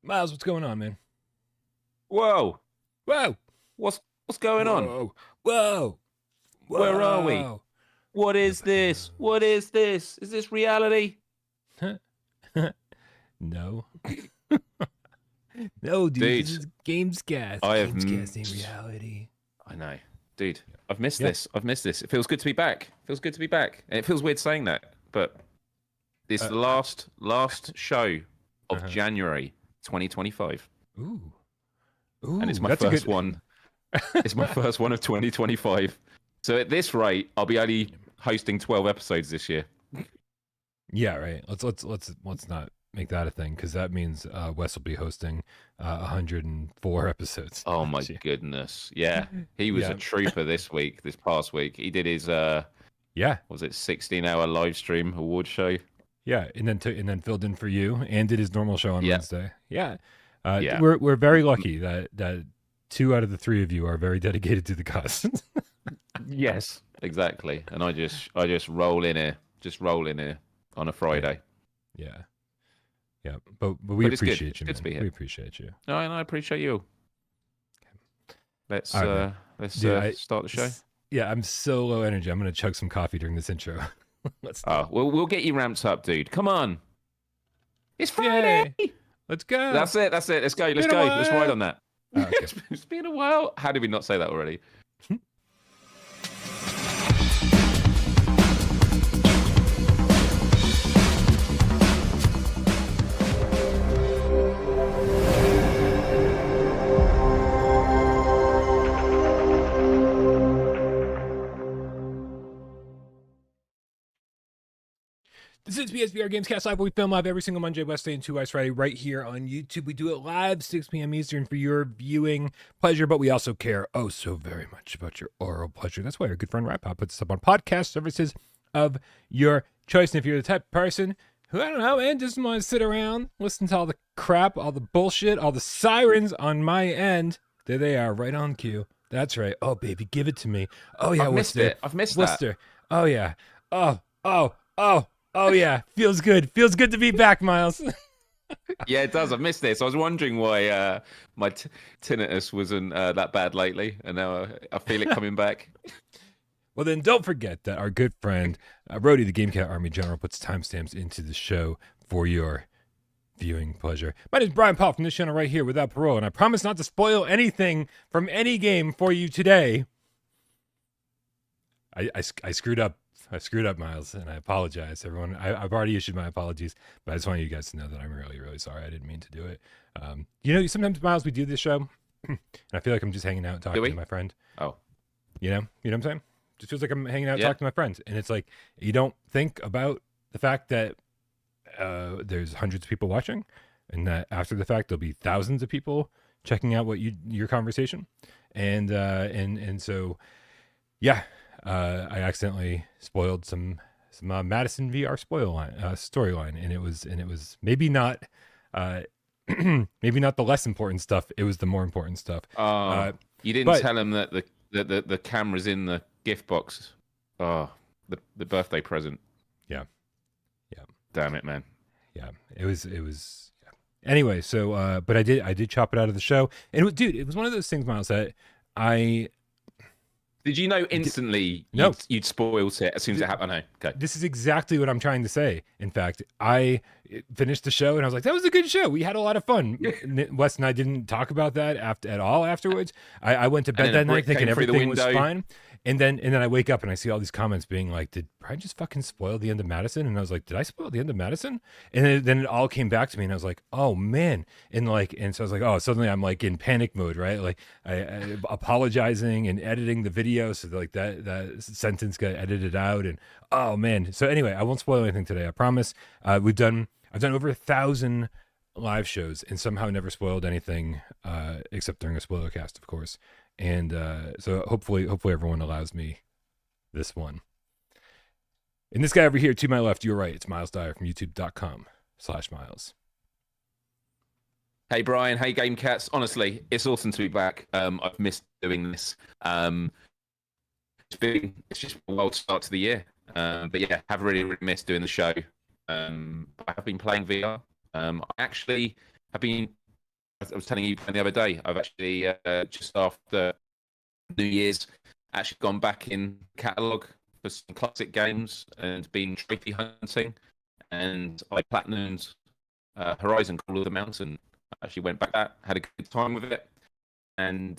Myles, what's going on, man? Whoa, Whoa, what's going on? whoa, whoa, Where are we? whoa. What is this? What is this? Is this reality? No. No, dude, Dude, this is GAMESCAST. I have GAMESCAST ain't reality. I know. Dude, I've missed Yeah. this. I've missed this. It feels good to be back. It feels good to be back. And it feels weird saying that, but this is the last show of January 2025. Ooh. And it's my first one. It's my first one of 2025. So at this rate, I'll be only hosting 12 episodes this year. Yeah, right. Let's not make that a thing, because that means Wes will be hosting 104 episodes. Oh my goodness. Yeah. He was a trooper this past week. He did his was it 16-hour live stream award show? Yeah, and then filled in for you and did his normal show on Wednesday. Yeah. Yeah. We're very lucky that 2 out of the 3 of you are very dedicated to the cause. Yes, exactly. And I just roll in here on a Friday. Yeah. Yeah. But we appreciate you, man. Good to be here. We appreciate you. No, and I appreciate you. Let's start the show. Yeah, I'm so low energy. I'm gonna chug some coffee during this intro. We'll get you ramped up, dude. Come on. It's Friday. Yay. Let's go. That's it. Let's go. Let's ride on that. Okay. It's been a while. How did we not say that already? This is PSVR GamesCast Live. We film live every single Monday, Wednesday, and 2 Ice Friday right here on YouTube. We do it live, 6 p.m. Eastern, for your viewing pleasure, but we also care so very much about your oral pleasure. That's why our good friend RapPop puts us up on podcast services of your choice. And if you're the type of person who, I don't know, man, just want to sit around, listen to all the crap, all the bullshit, all the sirens on my end, there they are, right on cue. That's right. Oh, baby, give it to me. Oh, yeah, I've missed it. I've missed Worcester. That. Oh, yeah. Oh, yeah. Feels good. Feels good to be back, Myles. Yeah, it does. I've missed this. I was wondering why my tinnitus wasn't that bad lately, and now I feel it coming back. Well, then don't forget that our good friend, Rody, the Game Cat Army General, puts timestamps into the show for your viewing pleasure. My name is Bryan Paul from this channel right here, Without Parole, and I promise not to spoil anything from any game for you today. I screwed up. I screwed up, Myles, and I apologize, everyone. I've already issued my apologies, but I just want you guys to know that I'm really, really sorry. I didn't mean to do it. Sometimes, Myles, we do this show, and I feel like I'm just hanging out and talking to my friend. Oh. You know what I'm saying? Just feels like I'm hanging out talking to my friends, and it's like you don't think about the fact that there's hundreds of people watching, and that after the fact there'll be thousands of people checking out your conversation, and so yeah. I accidentally spoiled some Madison VR storyline, and it was maybe not maybe not the less important stuff. It was the more important stuff. You didn't tell him that the camera's in the gift box. Oh, the birthday present. Yeah. Damn it, man. Yeah, it was. Yeah. Anyway, so but I did chop it out of the show, and it was one of those things, Myles, that I. Did you know instantly you'd spoiled it as soon as it happened? Okay. This is exactly what I'm trying to say. In fact, I finished the show and I was like, that was a good show. We had a lot of fun. Wes and I didn't talk about that at all afterwards. I went to bed that night thinking everything was fine. And then I wake up and I see all these comments being like, did Bryan just fucking spoil the end of Madison? And I was like, did I spoil the end of Madison? And then it all came back to me and I was like, oh man. And so I was like, oh, suddenly I'm like in panic mode, right? Like I apologizing and editing the video so like that sentence got edited out. And oh man. So anyway, I won't spoil anything today. I promise. I've done over 1,000 live shows and somehow never spoiled anything except during a spoiler cast, of course. And so hopefully everyone allows me this one. And this guy over here to my left, you're right, it's Myles Dyer from youtube.com/Myles. Hey Bryan, hey Game Cats. Honestly, it's awesome to be back. I've missed doing this. It's just a wild start to the year. But yeah, have really, really missed doing the show. I have been playing VR. I actually have been I was telling you the other day, I've actually just after New Year's actually gone back in catalogue for some classic games and been trophy hunting, and I platinumed Horizon Call of the Mountain. I actually went back that, had a good time with it, and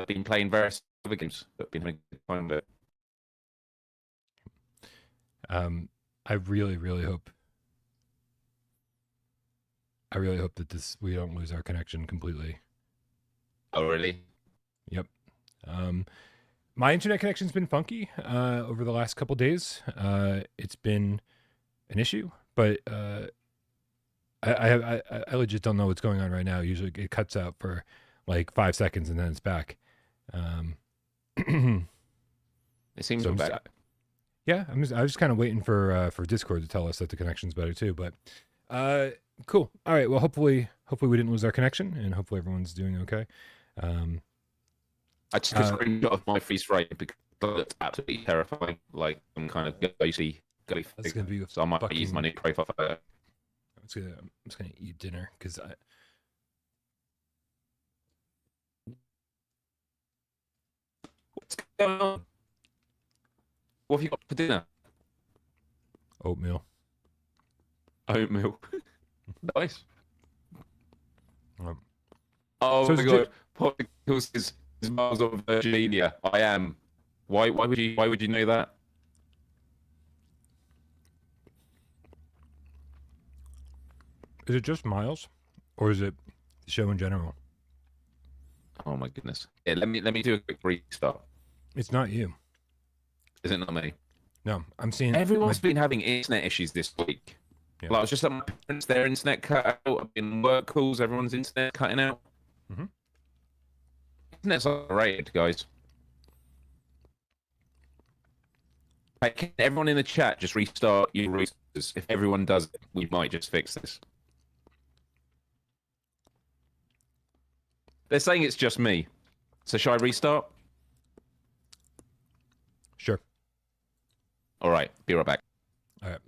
been playing various other games, but been having a good time with it. I really, really hope that we don't lose our connection completely. Oh, really? Yep. My internet connection's been funky over the last couple days. It's been an issue, but I legit don't know what's going on right now. Usually it cuts out for like 5 seconds and then it's back. It seems so back. Yeah, I was just kind of waiting for Discord to tell us that the connection's better too. But cool. All right. Well, hopefully we didn't lose our connection, and hopefully everyone's doing okay. I took a screenshot of my freeze frame because it looked absolutely terrifying. Like I'm kind of ghosty. That's gonna be so I might use my new profile photo. I'm just gonna eat dinner because What's going on? What have you got for dinner? Oatmeal. Oatmeal. Nice. Oh my god! Popsicles is Myles of Virginia. I am. Why would you know that? Is it just Myles, or is it the show in general? Oh my goodness! Yeah, let me do a quick restart. It's not you. Is it not me? No, I'm seeing everyone's been having internet issues this week. Yeah. Like I was just at my parents, their internet cut out. I've been on work calls, everyone's internet cutting out. Mm-hmm. Internet's overrated, guys. Hey, can everyone in the chat just restart your routers? If everyone does it, we might just fix this. They're saying it's just me. So shall I restart? Sure. All right, be right back. All right.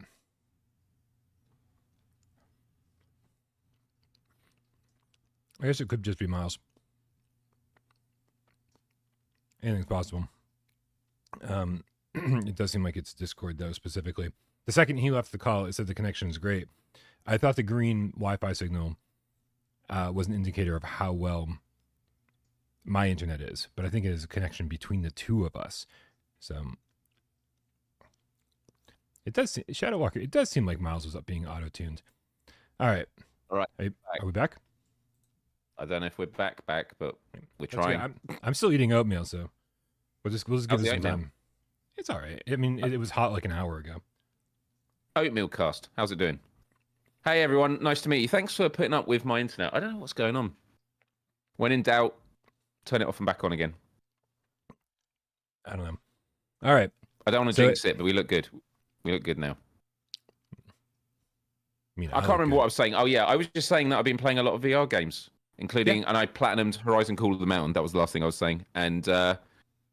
I guess it could just be Myles. Anything's possible. It does seem like it's Discord, though, specifically. The second he left the call, it said the connection is great. I thought the green Wi-Fi signal was an indicator of how well my internet is, but I think it is a connection between the two of us. So it does, Shadow Walker, it does seem like Myles was up being auto-tuned. All right. All right. Are we back? I don't know if we're back, but we're trying. I'm still eating oatmeal, so we'll just give it some time. It's all right. I mean, it was hot like an hour ago. Oatmeal cast. How's it doing? Hey, everyone. Nice to meet you. Thanks for putting up with my internet. I don't know what's going on. When in doubt, turn it off and back on again. I don't know. All right. I don't want to jinx it, but we look good. We look good now. I can't remember what I was saying. Oh, yeah. I was just saying that I've been playing a lot of VR games, including, and I platinumed Horizon Call of the Mountain. That was the last thing I was saying. And,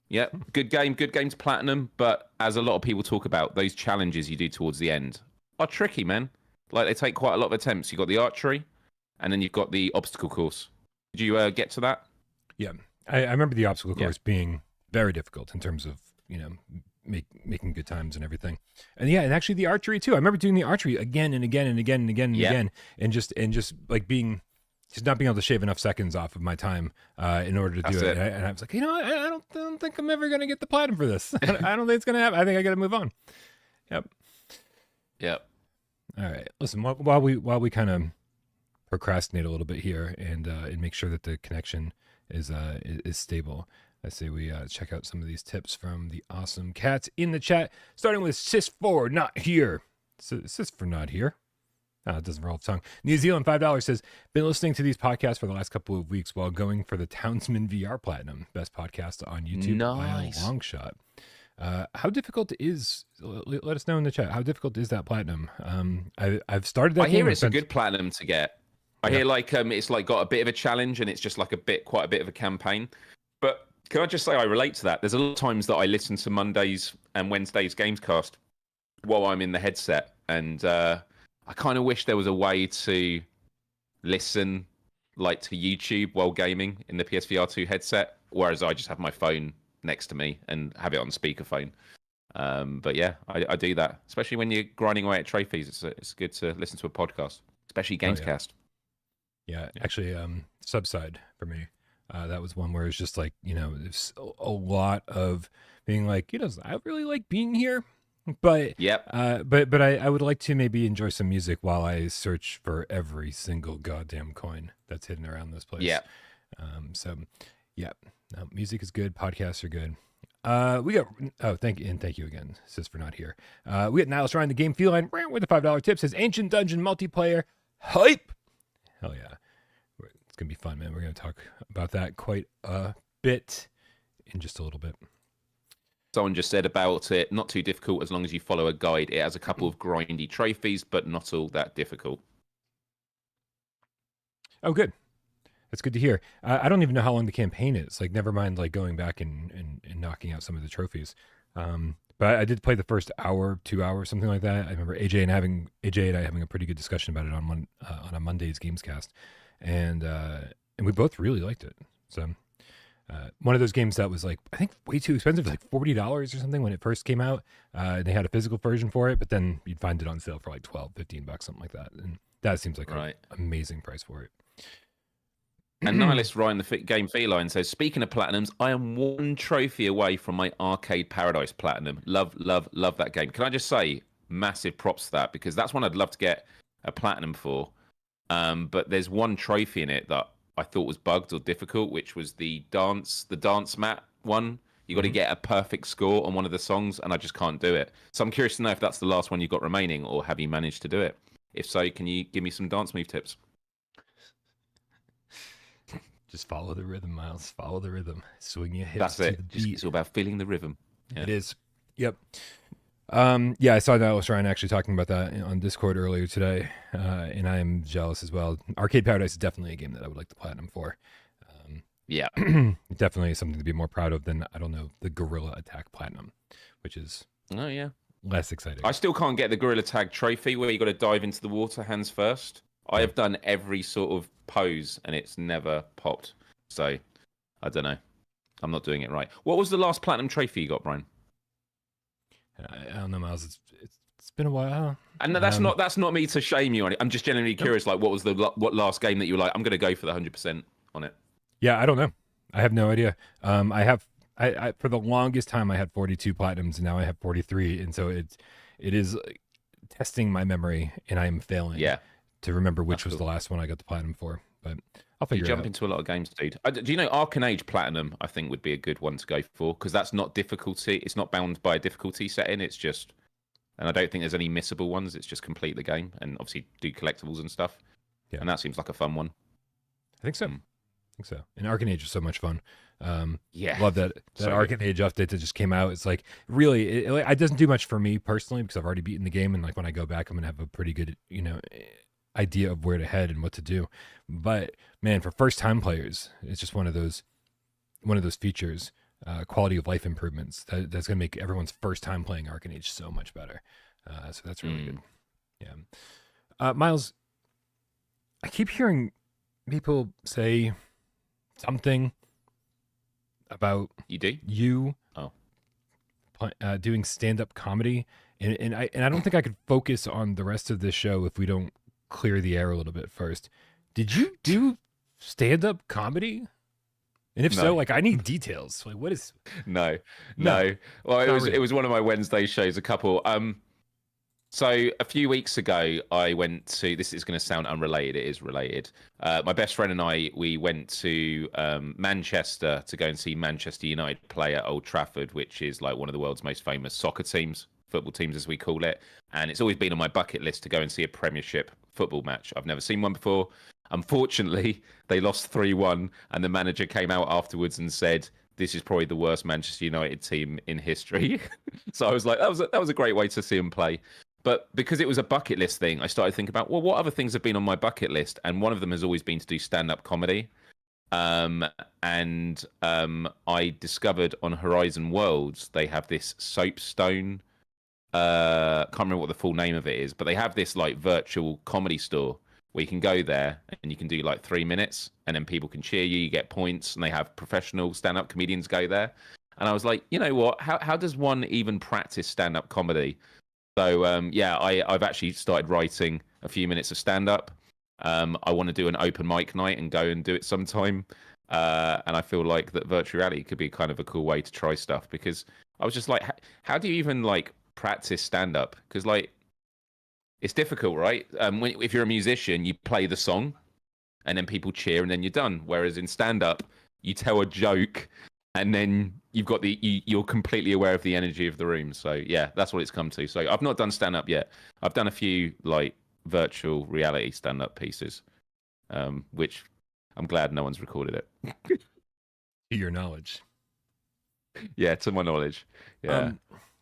yeah, good game to platinum. But as a lot of people talk about, those challenges you do towards the end are tricky, man. Like, they take quite a lot of attempts. You've got the archery, and then you've got the obstacle course. Did you get to that? Yeah. I remember the obstacle course being very difficult in terms of, you know, making good times and everything. And yeah, and actually the archery too. I remember doing the archery again and again and again and again and again, and just like just not being able to shave enough seconds off of my time in order to do it. And I was like, you know, I don't think I'm ever gonna get the platinum for this. I don't think it's gonna happen. I think I gotta move on. Yep. All right. Listen, while we kind of procrastinate a little bit here and make sure that the connection is stable, I say we check out some of these tips from the awesome cats in the chat, starting with Sis4 Not Here. Sis for Not Here. It doesn't roll off the tongue. New Zealand $5 says, been listening to these podcasts for the last couple of weeks while going for the Townsman VR Platinum. Best podcast on YouTube by a long shot. How difficult is, let us know in the chat, how difficult is that platinum? I've started that game. I hear it's a good platinum to get. I hear like it's like got a bit of a challenge and it's just like quite a bit of a campaign. But can I just say I relate to that? There's a lot of times that I listen to Mondays and Wednesdays Gamescast while I'm in the headset, and I kind of wish there was a way to listen like to YouTube while gaming in the PSVR2 headset, whereas I just have my phone next to me and have it on speakerphone. But yeah, I do that, especially when you're grinding away at trophies. It's good to listen to a podcast, especially GAMESCAST. Yeah, actually, Subside for me. That was one where it's just like, there's a lot of being like, I really like being here, but but I would like to maybe enjoy some music while I search for every single goddamn coin that's hidden around this place. Yeah. So yeah, no, music is good. Podcasts are good. We got thank you again, sis, for not here. We got Niles Ryan, the game feline with the $5 tip, says Ancient Dungeon multiplayer hype. Hell yeah. It's going to be fun, man. We're going to talk about that quite a bit in just a little bit. Someone just said about it, not too difficult as long as you follow a guide. It has a couple of grindy trophies, but not all that difficult. Oh, good. That's good to hear. I don't even know how long the campaign is. Like, never mind, like, going back and knocking out some of the trophies. But I did play the first hour, 2 hours, something like that. I remember AJ and I having a pretty good discussion about it on a Monday's GAMESCAST. And we both really liked it. So one of those games that was like, I think way too expensive, like $40 or something when it first came out. They had a physical version for it, but then you'd find it on sale for like $12-15, something like that. And that seems like an amazing price for it. And Nihilist Ryan, the game feline, says, speaking of platinums, I am one trophy away from my Arcade Paradise platinum. Love that game. Can I just say massive props to that, because that's one I'd love to get a platinum for. But there's one trophy in it that I thought was bugged or difficult, which was the dance mat one. You got to get a perfect score on one of the songs, and I just can't do it. So I'm curious to know if that's the last one you got remaining, or have you managed to do it? If so, can you give me some dance move tips? Just follow the rhythm, Miles. Follow the rhythm. Swing your hips. That's it. To the beat. It's all about feeling the rhythm. Yeah. It is. Yep. Yeah, I saw Niles Ryan actually talking about that on Discord earlier today, and I am jealous as well. Arcade Paradise is definitely a game that I would like the platinum for. Yeah. Definitely something to be more proud of than, I don't know, the Gorilla Attack Platinum, which is less exciting. I still can't get the Gorilla Tag trophy where you got to dive into the water hands first. I have done every sort of pose and it's never popped. So, I don't know. I'm not doing it right. What was the last platinum trophy you got, Brian? I don't know, Miles. It's been a while. And that's not me to shame you on it. I'm just genuinely curious. Like, what was what last game that you were like? I'm going to go for the 100% on it. Yeah, I don't know. I have no idea. I for the longest time I had 42 platinums, and now I have 43, and so it is testing my memory, and I am failing. Yeah. To remember which was the last one I got the platinum for, but I'll figure it out. You jump into a lot of games, dude. Do you know Arcane Age Platinum? I think would be a good one to go for, because that's not difficulty. It's not bound by a difficulty setting. It's just, and I don't think there's any missable ones. It's just complete the game and obviously do collectibles and stuff. Yeah. And that seems like a fun one. I think so. And Arcane Age is so much fun. Yeah, love that Arcane Age update that just came out. It's like really, it doesn't do much for me personally because I've already beaten the game, and like when I go back, I'm gonna have a pretty good, idea of where to head and what to do. But man, for first time players, it's just one of those features, quality of life improvements that's going to make everyone's first time playing Arcane Age so much better. So that's really good. Yeah. Miles, I keep hearing people say something about you doing stand-up comedy, and I don't think I could focus on the rest of this show if we don't clear the air a little bit first. Did you do stand-up comedy? And if so, like, I need details. Like, what is? No. Well, it was one of my Wednesday shows. A couple. So a few weeks ago, I went to. This is going to sound unrelated. It is related. My best friend and we went to Manchester to go and see Manchester United play at Old Trafford, which is like one of the world's most famous soccer teams, football teams as we call it. And it's always been on my bucket list to go and see a Premiership football match. I've never seen one before. Unfortunately, they lost 3-1, and the manager came out afterwards and said, "This is probably the worst Manchester United team in history." So I was like, that was a great way to see them play. But because it was a bucket list thing, I started thinking about, well, what other things have been on my bucket list? And one of them has always been to do stand-up comedy. I discovered on Horizon Worlds, they have this soapstone. Can't remember what the full name of it is, but they have this like virtual comedy store where you can go there and you can do like 3 minutes, and then people can cheer you, you get points, and they have professional stand-up comedians go there. And I was like, you know what? How does one even practice stand-up comedy? So I've actually started writing a few minutes of stand-up. I want to do an open mic night and go and do it sometime. And I feel like that virtual reality could be kind of a cool way to try stuff, because I was just like, how do you even like practice stand-up? Because like, it's difficult, right? If you're a musician, you play the song and then people cheer and then you're done. Whereas in stand-up, you tell a joke and then you've got you're completely aware of the energy of the room. So yeah, that's what it's come to. So I've not done stand-up yet. I've done a few like virtual reality stand-up pieces, which I'm glad no one's recorded it. To your knowledge. Yeah, to my knowledge. Yeah.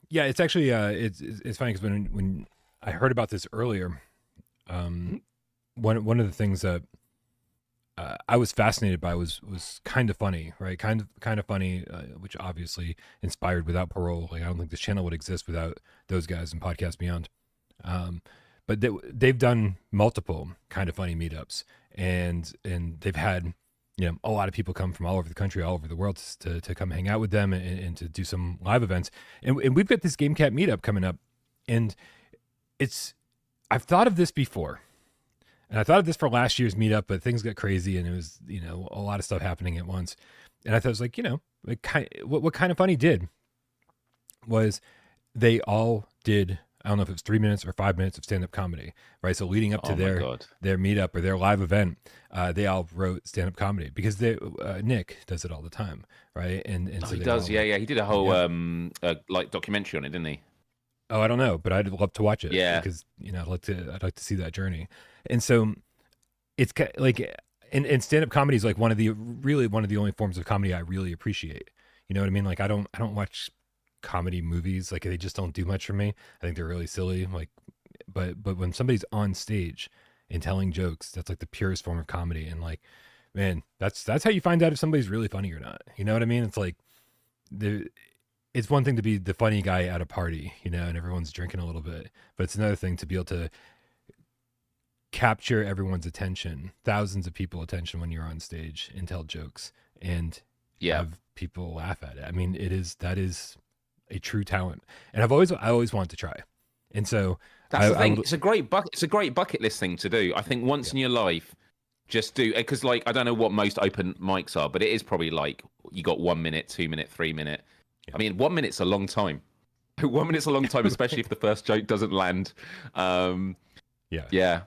Yeah, it's actually it's funny because when I heard about this earlier, one of the things that I was fascinated by was kind of funny, right? Kind of funny, which obviously inspired Without Parole. Like I don't think this channel would exist without those guys and Podcast Beyond. But they've done multiple kind of funny meetups, and they've had a lot of people come from all over the country, all over the world to come hang out with them and to do some live events. And we've got this Game Cat meetup coming up, and I've thought of this before, and I thought of this for last year's meetup, but things got crazy and it was, a lot of stuff happening at once. And I thought it was like, what Kind of Funny did was they all did, I don't know if it was 3 minutes or 5 minutes of stand-up comedy, right? So leading up to their meetup or their live event, they all wrote stand-up comedy because Nick does it all the time, right? And so he does, yeah. He did a whole like documentary on it, didn't he? Oh, I don't know, but I'd love to watch it. Yeah, because I'd like to see that journey. And so it's like, and stand-up comedy is like one of the only forms of comedy I really appreciate. You know what I mean? Like I don't watch comedy movies, like they just don't do much for me. I think they're really silly. Like, but when somebody's on stage and telling jokes, that's like the purest form of comedy. And like, man, that's how you find out if somebody's really funny or not. You know what I mean? It's like it's one thing to be the funny guy at a party, and everyone's drinking a little bit, but it's another thing to be able to capture everyone's attention, thousands of people's attention when you're on stage and tell jokes and have people laugh at it. I mean, that is a true talent, and I always wanted to try. And so that's the thing. It's a great bucket list thing to do. I think once in your life, just do, because like I don't know what most open mics are, but it is probably like you got 1 minute, 2 minute, 3 minute. I mean, 1 minute's a long time. 1 minute's a long time, especially if the first joke doesn't land. Yeah.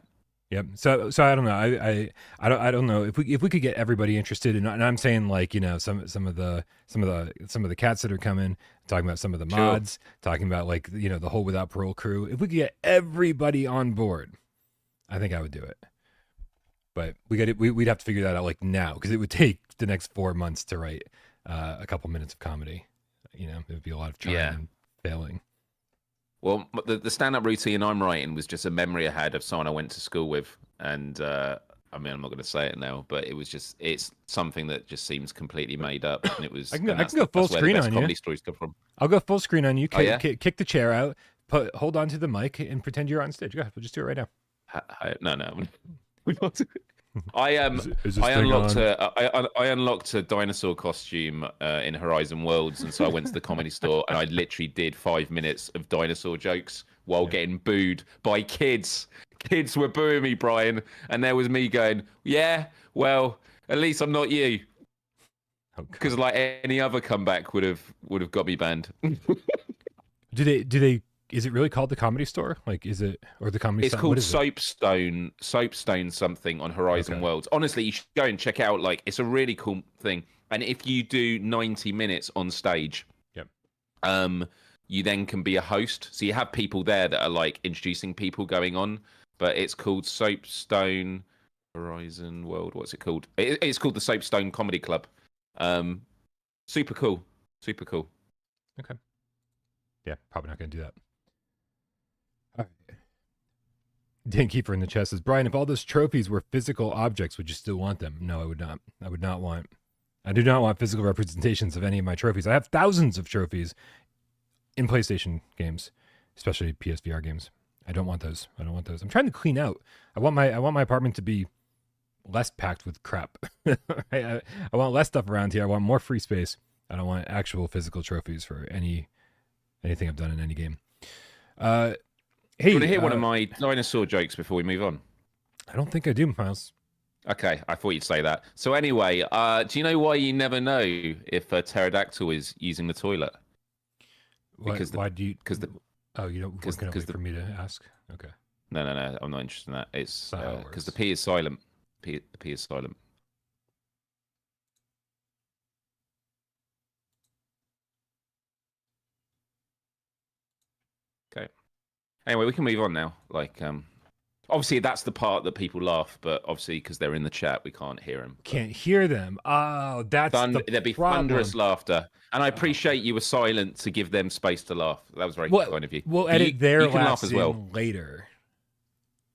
Yep. So I don't know. I don't know if we could get everybody interested in, and I'm saying like, some of the cats that are coming, talking about some of the mods, talking about like, the whole Without Parole crew. If we could get everybody on board, I think I would do it. But we'd have to figure that out like now, because it would take the next 4 months to write a couple minutes of comedy. It would be a lot of trying and failing. Well, the stand-up routine I'm writing was just a memory I had of someone I went to school with, and I mean, I'm not going to say it now, but it's something that just seems completely made up, and it was. I can go full screen on you. Comedy stories come from. I'll go full screen on you. Kick the chair out, hold on to the mic, and pretend you're on stage. Go ahead, we'll just do it right now. No. I unlocked a dinosaur costume in Horizon Worlds, and so I went to the comedy store and I literally did 5 minutes of dinosaur jokes while getting booed by kids. Kids were booing me, Bryan, and there was me going, "Yeah, well, at least I'm not you," because like any other comeback would have got me banned. Do they? Is it really called the Comedy Store? Like, is it, or the Comedy? It's called Soapstone something on Horizon Worlds. Honestly, you should go and check out. Like, it's a really cool thing. And if you do 90 minutes on stage, you then can be a host. So you have people there that are like introducing people going on. But it's called Soapstone Horizon World. What's it called? It's called the Soapstone Comedy Club. Super cool. Super cool. Okay. Yeah, probably not going to do that. All right. Dan Kiefer in the chat says, Bryan, if all those trophies were physical objects, would you still want them? No, I would not. I do not want physical representations of any of my trophies. I have thousands of trophies in PlayStation games, especially PSVR games. I don't want those. I'm trying to clean out. I want my apartment to be less packed with crap. I want less stuff around here. I want more free space. I don't want actual physical trophies for anything I've done in any game. Hey, you want to hear one of my dinosaur jokes before we move on? I don't think I do, Myles. Okay, I thought you'd say that. So anyway, do you know why you never know if a pterodactyl is using the toilet? Why do you? Because you don't. Because for me to ask. Okay. No. I'm not interested in that. It's because the P is silent. The P is silent. Okay. Anyway, we can move on now. Obviously, that's the part that people laugh, but obviously, because they're in the chat, we can't hear them. Can't hear them. Oh, that's there'd be thunderous laughter, and I appreciate you were silent to give them space to laugh. That was very kind of you. We'll edit their laughs as well later.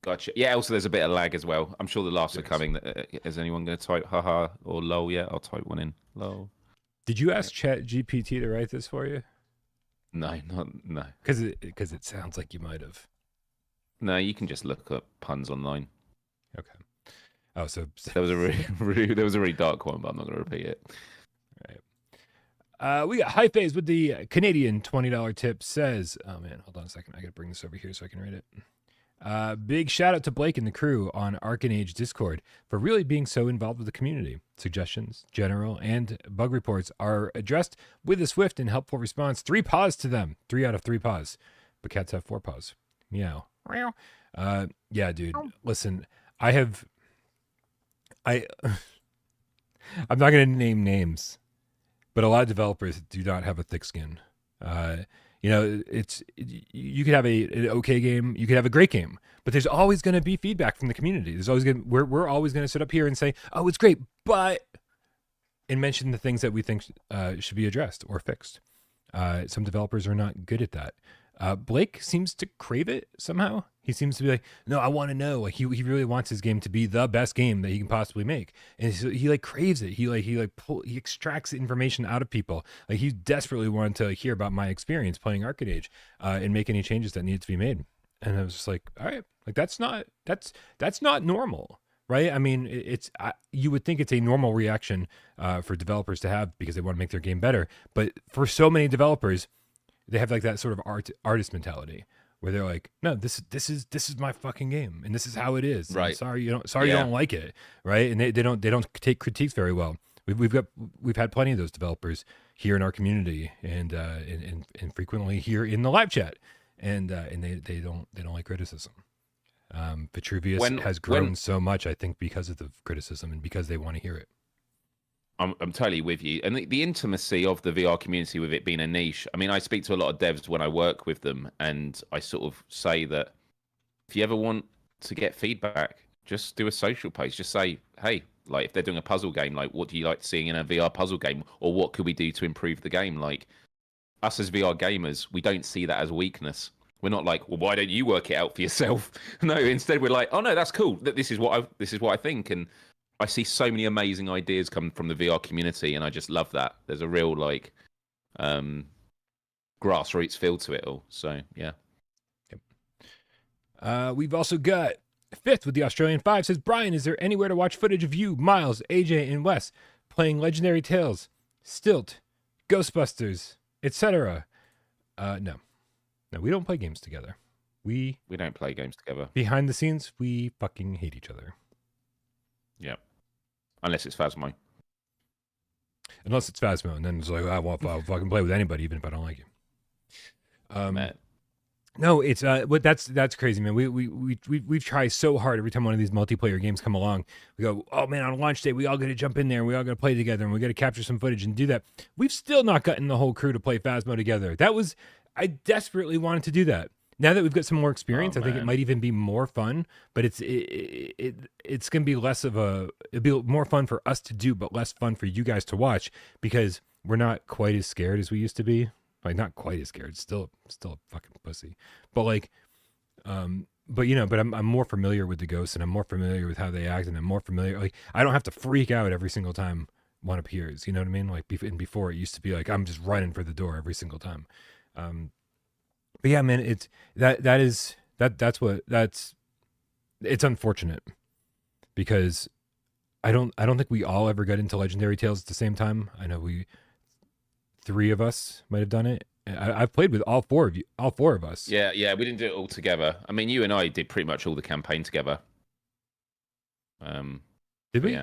Gotcha. Yeah. Also, there's a bit of lag as well. I'm sure the laughs are coming. Is anyone going to type haha or lol yet? I'll type one in. Lol. Did you ask ChatGPT to write this for you? No. Because it sounds like you might have. No, you can just look up puns online. Okay. Oh, so there was a really dark one, but I'm not going to repeat it. All right. We got High Phase with the Canadian $20 tip. Says, oh man, hold on a second. I got to bring this over here so I can read it. Big shout out to Blake and the crew on Arcanage Discord for really being so involved with the community. Suggestions, general, and bug reports are addressed with a swift and helpful response. 3 paws to them. 3 out of 3 paws. But cats have 4 paws. Meow. Yeah, dude. Listen, I'm not going to name names, but a lot of developers do not have a thick skin. You could have an okay game, you could have a great game, but there's always going to be feedback from the community. We're always going to sit up here and say, "Oh, it's great," and mention the things that we think should be addressed or fixed. Some developers are not good at that. Blake seems to crave it somehow. He seems to be like, no, I want to know. Like he really wants his game to be the best game that he can possibly make, and so he like craves it. He extracts information out of people. Like he desperately wanted to hear about my experience playing Arcanage and make any changes that needed to be made. And I was just like, all right, like that's not normal, right? I mean, you would think it's a normal reaction for developers to have because they want to make their game better, but for so many developers, they have like that sort of artist mentality where they're like, no, this is my fucking game and this is how it is. Right. Sorry you don't like it. Right. And they don't take critiques very well. We've had plenty of those developers here in our community and frequently here in the live chat. And they don't like criticism. Vitruvius has grown so much, I think, because of the criticism and because they want to hear it. I'm totally with you. And the intimacy of the VR community with it being a niche. I mean, I speak to a lot of devs when I work with them, and I sort of say that if you ever want to get feedback, just do a social post. Just say, hey, like if they're doing a puzzle game, like what do you like seeing in a VR puzzle game? Or what could we do to improve the game? Like us as VR gamers, we don't see that as weakness. We're not like, well, why don't you work it out for yourself? No, instead we're like, oh no, that's cool. This is what I think. And I see so many amazing ideas come from the VR community, and I just love that. There's a real grassroots feel to it all. So yeah. Yep. We've also got Fifth with the Australian 5 says, Bryan, is there anywhere to watch footage of you, Myles, AJ, and Wes playing Legendary Tales, Stilt, Ghostbusters, etc.? No, we don't play games together. We don't play games together. Behind the scenes, we fucking hate each other. Yeah. Unless it's Phasmo. Unless it's Phasmo, and then it's like, I'll fucking play with anybody, even if I don't like you. No, it's that's crazy, man. We've tried so hard every time one of these multiplayer games come along. We go, oh man, on launch day, we all got to jump in there, and we all got to play together, and we got to capture some footage and do that. We've still not gotten the whole crew to play Phasmo together. I desperately wanted to do that. Now that we've got some more experience, I think it might even be more fun. But it's gonna be it'll be more fun for us to do, but less fun for you guys to watch because we're not quite as scared as we used to be. Like not quite as scared, still a fucking pussy. But like, but I'm more familiar with the ghosts and I'm more familiar with how they act and I'm more familiar. Like I don't have to freak out every single time one appears. You know what I mean? Like before it used to be like I'm just running for the door every single time. But yeah, man, that is It's unfortunate because I don't think we all ever got into Legendary Tales at the same time. I know three of us might have done it. I've played with all four of us. Yeah, we didn't do it all together. I mean, you and I did pretty much all the campaign together. Did we?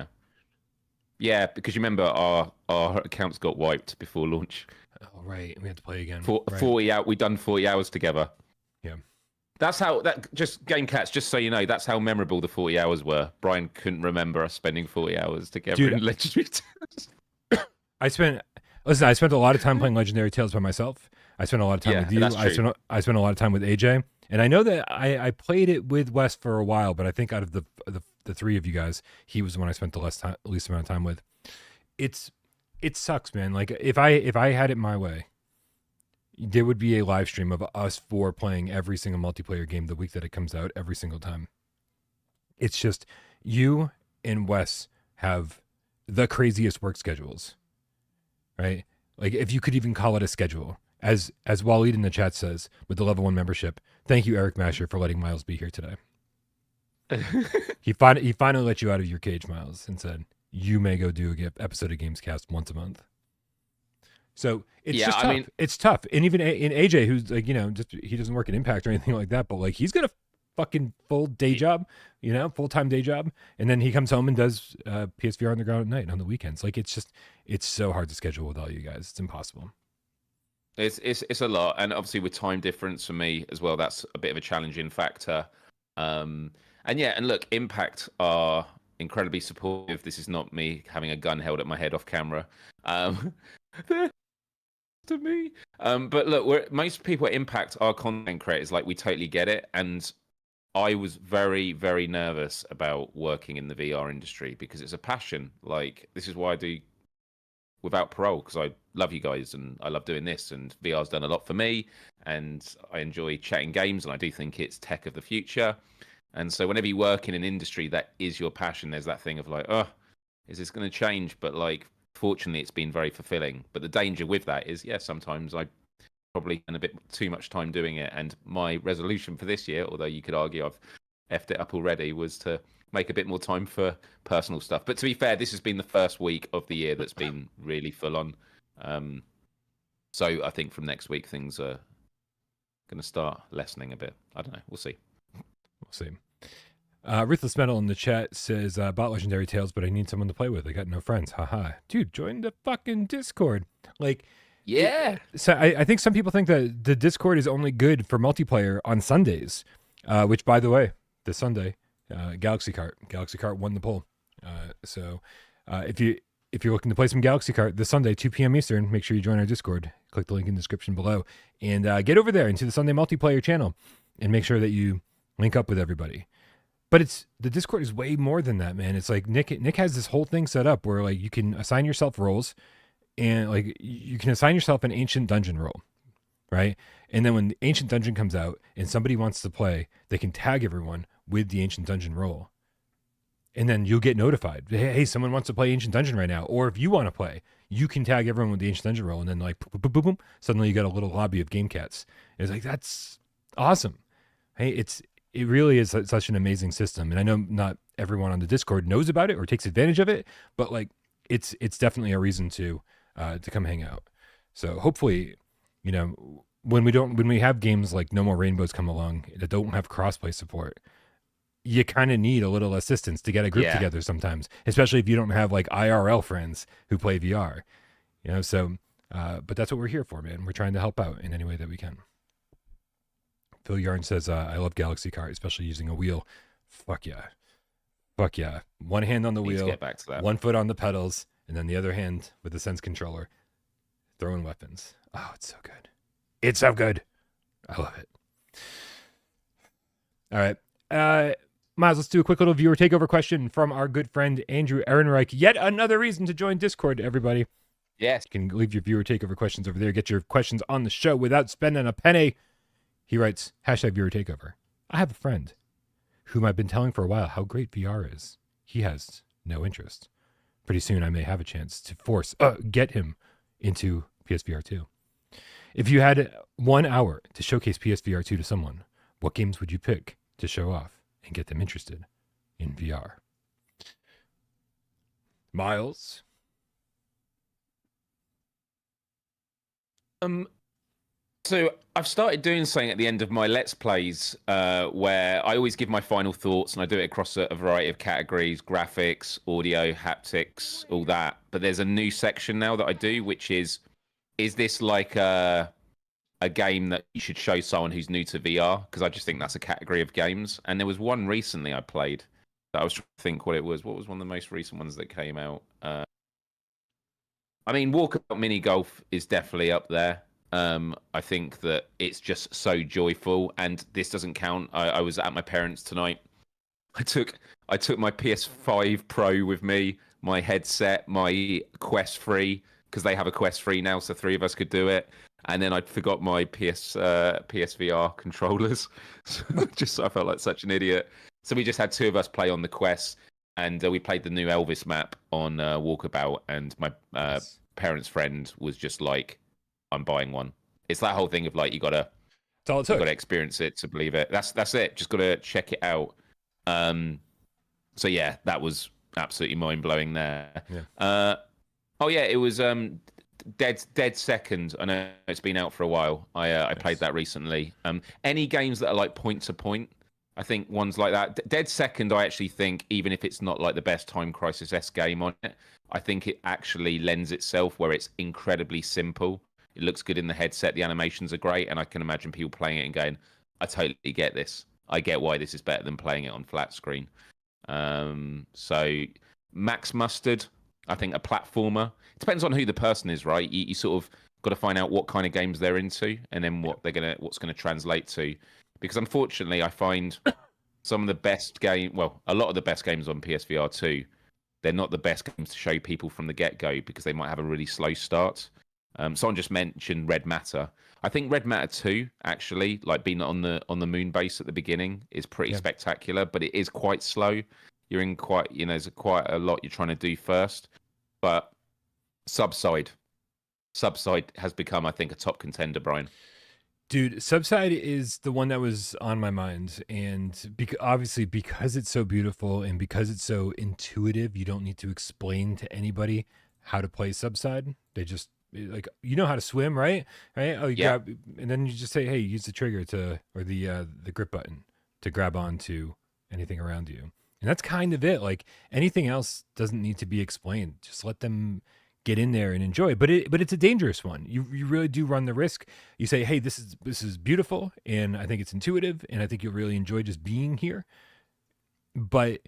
Yeah, because you remember our accounts got wiped before launch. Oh, right. We had to play again. 40 out. We done 40 hours together. Yeah. That's how just GameCats. Just so you know, that's how memorable the 40 hours were. Bryan couldn't remember us spending 40 hours together in Legendary Tales. I spent a lot of time playing Legendary Tales by myself. I spent a lot of time with you. I spent a lot of time with AJ, and I know that I played it with Wes for a while, but I think out of the three of you guys, he was the one I spent the least amount of time with. It sucks, man. Like if I had it my way, there would be a live stream of us four playing every single multiplayer game the week that it comes out every single time. It's just you and Wes have the craziest work schedules, right? Like if you could even call it a schedule. As Waleed in the chat says, with the level 1 membership, thank you, Eric Masher, for letting Myles be here today. He finally let you out of your cage, Myles, and said you may go do an episode of GamesCast once a month. So it's just tough. It's tough. And even in AJ, who's like, he doesn't work at Impact or anything like that, but like he's got a fucking full day job, full-time day job. And then he comes home and does PSVR on the ground at night on the weekends. Like it's so hard to schedule with all you guys. It's impossible. It's a lot. And obviously with time difference for me as well, that's a bit of a challenging factor. And look, Impact are incredibly supportive. This is not me having a gun held at my head off camera. To me. But look, most people at Impact are content creators. Like, we totally get it. And I was very, very nervous about working in the VR industry because it's a passion. Like, this is why I do without Parole, because I love you guys and I love doing this, and VR's done a lot for me, and I enjoy chatting games, and I do think it's tech of the future. And so whenever you work in an industry that is your passion, there's that thing of like, oh, is this going to change? But like, fortunately, it's been very fulfilling. But the danger with that is, sometimes I probably spend a bit too much time doing it. And my resolution for this year, although you could argue I've effed it up already, was to make a bit more time for personal stuff. But to be fair, this has been the first week of the year that's been really full on. So I think from next week, things are going to start lessening a bit. I don't know. We'll see. We'll see. Ruthless Metal in the chat says, bought Legendary Tales, but I need someone to play with. I got no friends. Haha. Dude, join the fucking Discord. Like, yeah. So I think some people think that the Discord is only good for multiplayer on Sundays, which, by the way, this Sunday, Galaxy Kart won the poll. So if you're looking to play some Galaxy Kart this Sunday, 2 p.m. Eastern, make sure you join our Discord. Click the link in the description below and get over there into the Sunday multiplayer channel and make sure that you link up with everybody. But the Discord is way more than that, man. It's like Nick has this whole thing set up where like you can assign yourself roles, and like you can assign yourself an ancient dungeon role, right? And then when the ancient dungeon comes out and somebody wants to play, they can tag everyone with the ancient dungeon role. And then you'll get notified. Hey, someone wants to play Ancient Dungeon right now. Or if you want to play, you can tag everyone with the Ancient Dungeon role. And then like, boom, boom, boom, boom, suddenly you got a little lobby of Game Cats. It's like, that's awesome. Hey, it really is such an amazing system. And I know not everyone on the Discord knows about it or takes advantage of it, but like it's definitely a reason to come hang out. So hopefully, when we have games like No More Rainbows come along that don't have crossplay support, you kind of need a little assistance to get a group together sometimes, especially if you don't have like IRL friends who play VR, so, but that's what we're here for, man. We're trying to help out in any way that we can. Phil Yarn says, I love Galaxy Kart, especially using a wheel. Fuck yeah. One hand on the wheel, get back to that. One foot on the pedals, and then the other hand with the Sense controller, throwing weapons. Oh, it's so good. It's so good. I love it. All right. Myles, let's do a quick little viewer takeover question from our good friend Andrew Ehrenreich. Yet another reason to join Discord, everybody. Yes. You can leave your viewer takeover questions over there. Get your questions on the show without spending a penny. He writes, #viewer takeover. I have a friend whom I've been telling for a while how great VR is. He has no interest. Pretty soon I may have a chance to get him into PSVR2. If you had 1 hour to showcase PSVR2 to someone, what games would you pick to show off and get them interested in VR? Myles? So I've started doing something at the end of my Let's Plays where I always give my final thoughts, and I do it across a variety of categories: graphics, audio, haptics, all that. But there's a new section now that I do, which is this like a game that you should show someone who's new to VR? Because I just think that's a category of games. And there was one recently I played that I was trying to think what it was. What was one of the most recent ones that came out? I mean, Walkabout Mini Golf is definitely up there. I think that it's just so joyful, and this doesn't count. I was at my parents' tonight. I took my PS5 Pro with me, my headset, my Quest 3, because they have a Quest 3 now, so 3 of us could do it. And then I forgot my PSVR controllers. So I felt like such an idiot. So we just had 2 of us play on the Quest, and we played the new Elvis map on Walkabout. And my parents' friend was just like, "I'm buying one." It's that whole thing of like you gotta experience it to believe it. That's it. Just gotta check it out. So yeah, that was absolutely mind blowing there. Yeah. Oh yeah, it was Dead Second. I know it's been out for a while. I played that recently. Any games that are like point to point, I think ones like that. Dead Second, I actually think, even if it's not like the best Time Crisis-esque game on it, I think it actually lends itself where it's incredibly simple. It looks good in the headset. The animations are great, and I can imagine people playing it and going, "I totally get this. I get why this is better than playing it on flat screen." So Max Mustard, I think a platformer. It depends on who the person is, right? You sort of got to find out what kind of games they're into, and then what's gonna translate to. Because unfortunately, I find some of the best a lot of the best games on PSVR2, they're not the best games to show people from the get-go because they might have a really slow start. Someone just mentioned Red Matter. I think Red Matter 2, actually, like being on the moon base at the beginning, is pretty spectacular, but it is quite slow. You're in there's quite a lot you're trying to do first. But Subside has become, I think, a top contender, Bryan. Dude, Subside is the one that was on my mind, and obviously because it's so beautiful and because it's so intuitive, you don't need to explain to anybody how to play Subside. They just like, you know how to swim, right? Oh, you grab, and then you just say, "Hey, use the trigger or the grip button to grab onto anything around you," and that's kind of it. Like anything else doesn't need to be explained. Just let them get in there and enjoy. But it's a dangerous one. You really do run the risk. You say, "Hey, this is beautiful, and I think it's intuitive, and I think you'll really enjoy just being here," but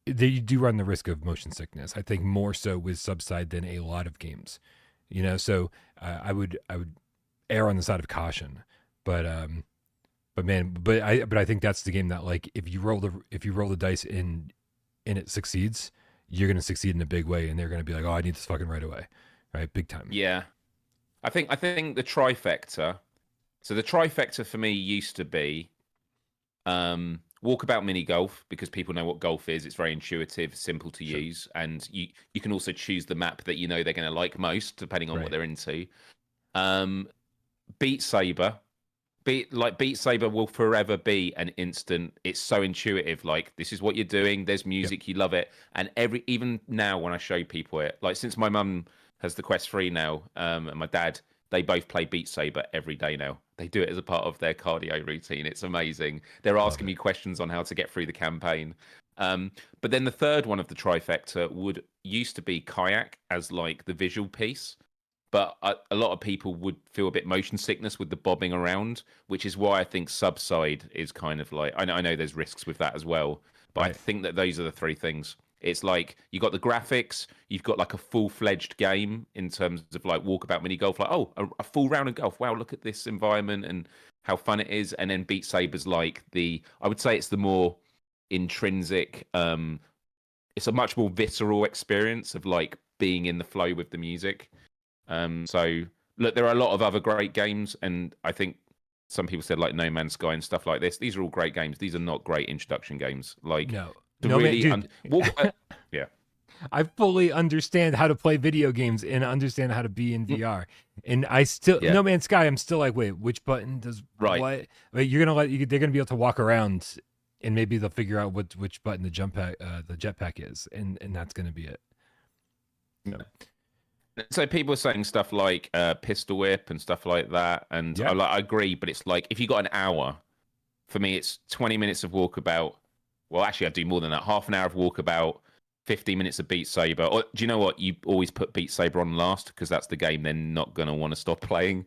you do run the risk of motion sickness. I think more so with Subside than a lot of games. So I would err on the side of caution, but I think that's the game that, like, if you roll the dice and it succeeds, you're gonna succeed in a big way, and they're gonna be like, "Oh, I need this fucking right away," right? Big time. Yeah, I think the trifecta. So the trifecta for me used to be Walkabout Mini Golf, because people know what golf is. It's very intuitive, simple to use, and you can also choose the map that they're going to like most, depending on what they're into. Beat Saber. Beat Saber will forever be an instant. It's so intuitive. Like, this is what you're doing. There's music, you love it. And even now when I show people it, like, since my mum has the Quest 3 now, and my dad, they both play Beat Saber every day now. They do it as a part of their cardio routine. It's amazing. They're asking me questions on how to get through the campaign. But then the third one of the trifecta used to be Kayak as like the visual piece. But a lot of people would feel a bit motion sickness with the bobbing around, which is why I think Subside is kind of like, I know there's risks with that as well, but I think that those are the 3 things. It's like, you got the graphics, you've got like a full-fledged game in terms of like Walkabout Mini Golf, like, oh, a full round of golf. Wow, look at this environment and how fun it is. And then Beat Saber's like I would say it's the more intrinsic, it's a much more visceral experience of like being in the flow with the music. So look, there are a lot of other great games, and I think some people said like No Man's Sky and stuff like this. These are all great games. These are not great introduction games. Like, no, really, dude. yeah. I fully understand how to play video games and understand how to be in VR. And I still, No Man's Sky, I'm still like, wait, which button does what? Wait, they're gonna be able to walk around, and maybe they'll figure out which button the jetpack is, and that's gonna be it. Yeah. So people are saying stuff like pistol whip and stuff like that, and I agree. But it's like if you got an hour, for me, it's 20 minutes of walkabout. Well, actually, I do more than that. Half an hour of walkabout, 15 minutes of Beat Saber. Or do you know what? You always put Beat Saber on last because that's the game they're not going to want to stop playing.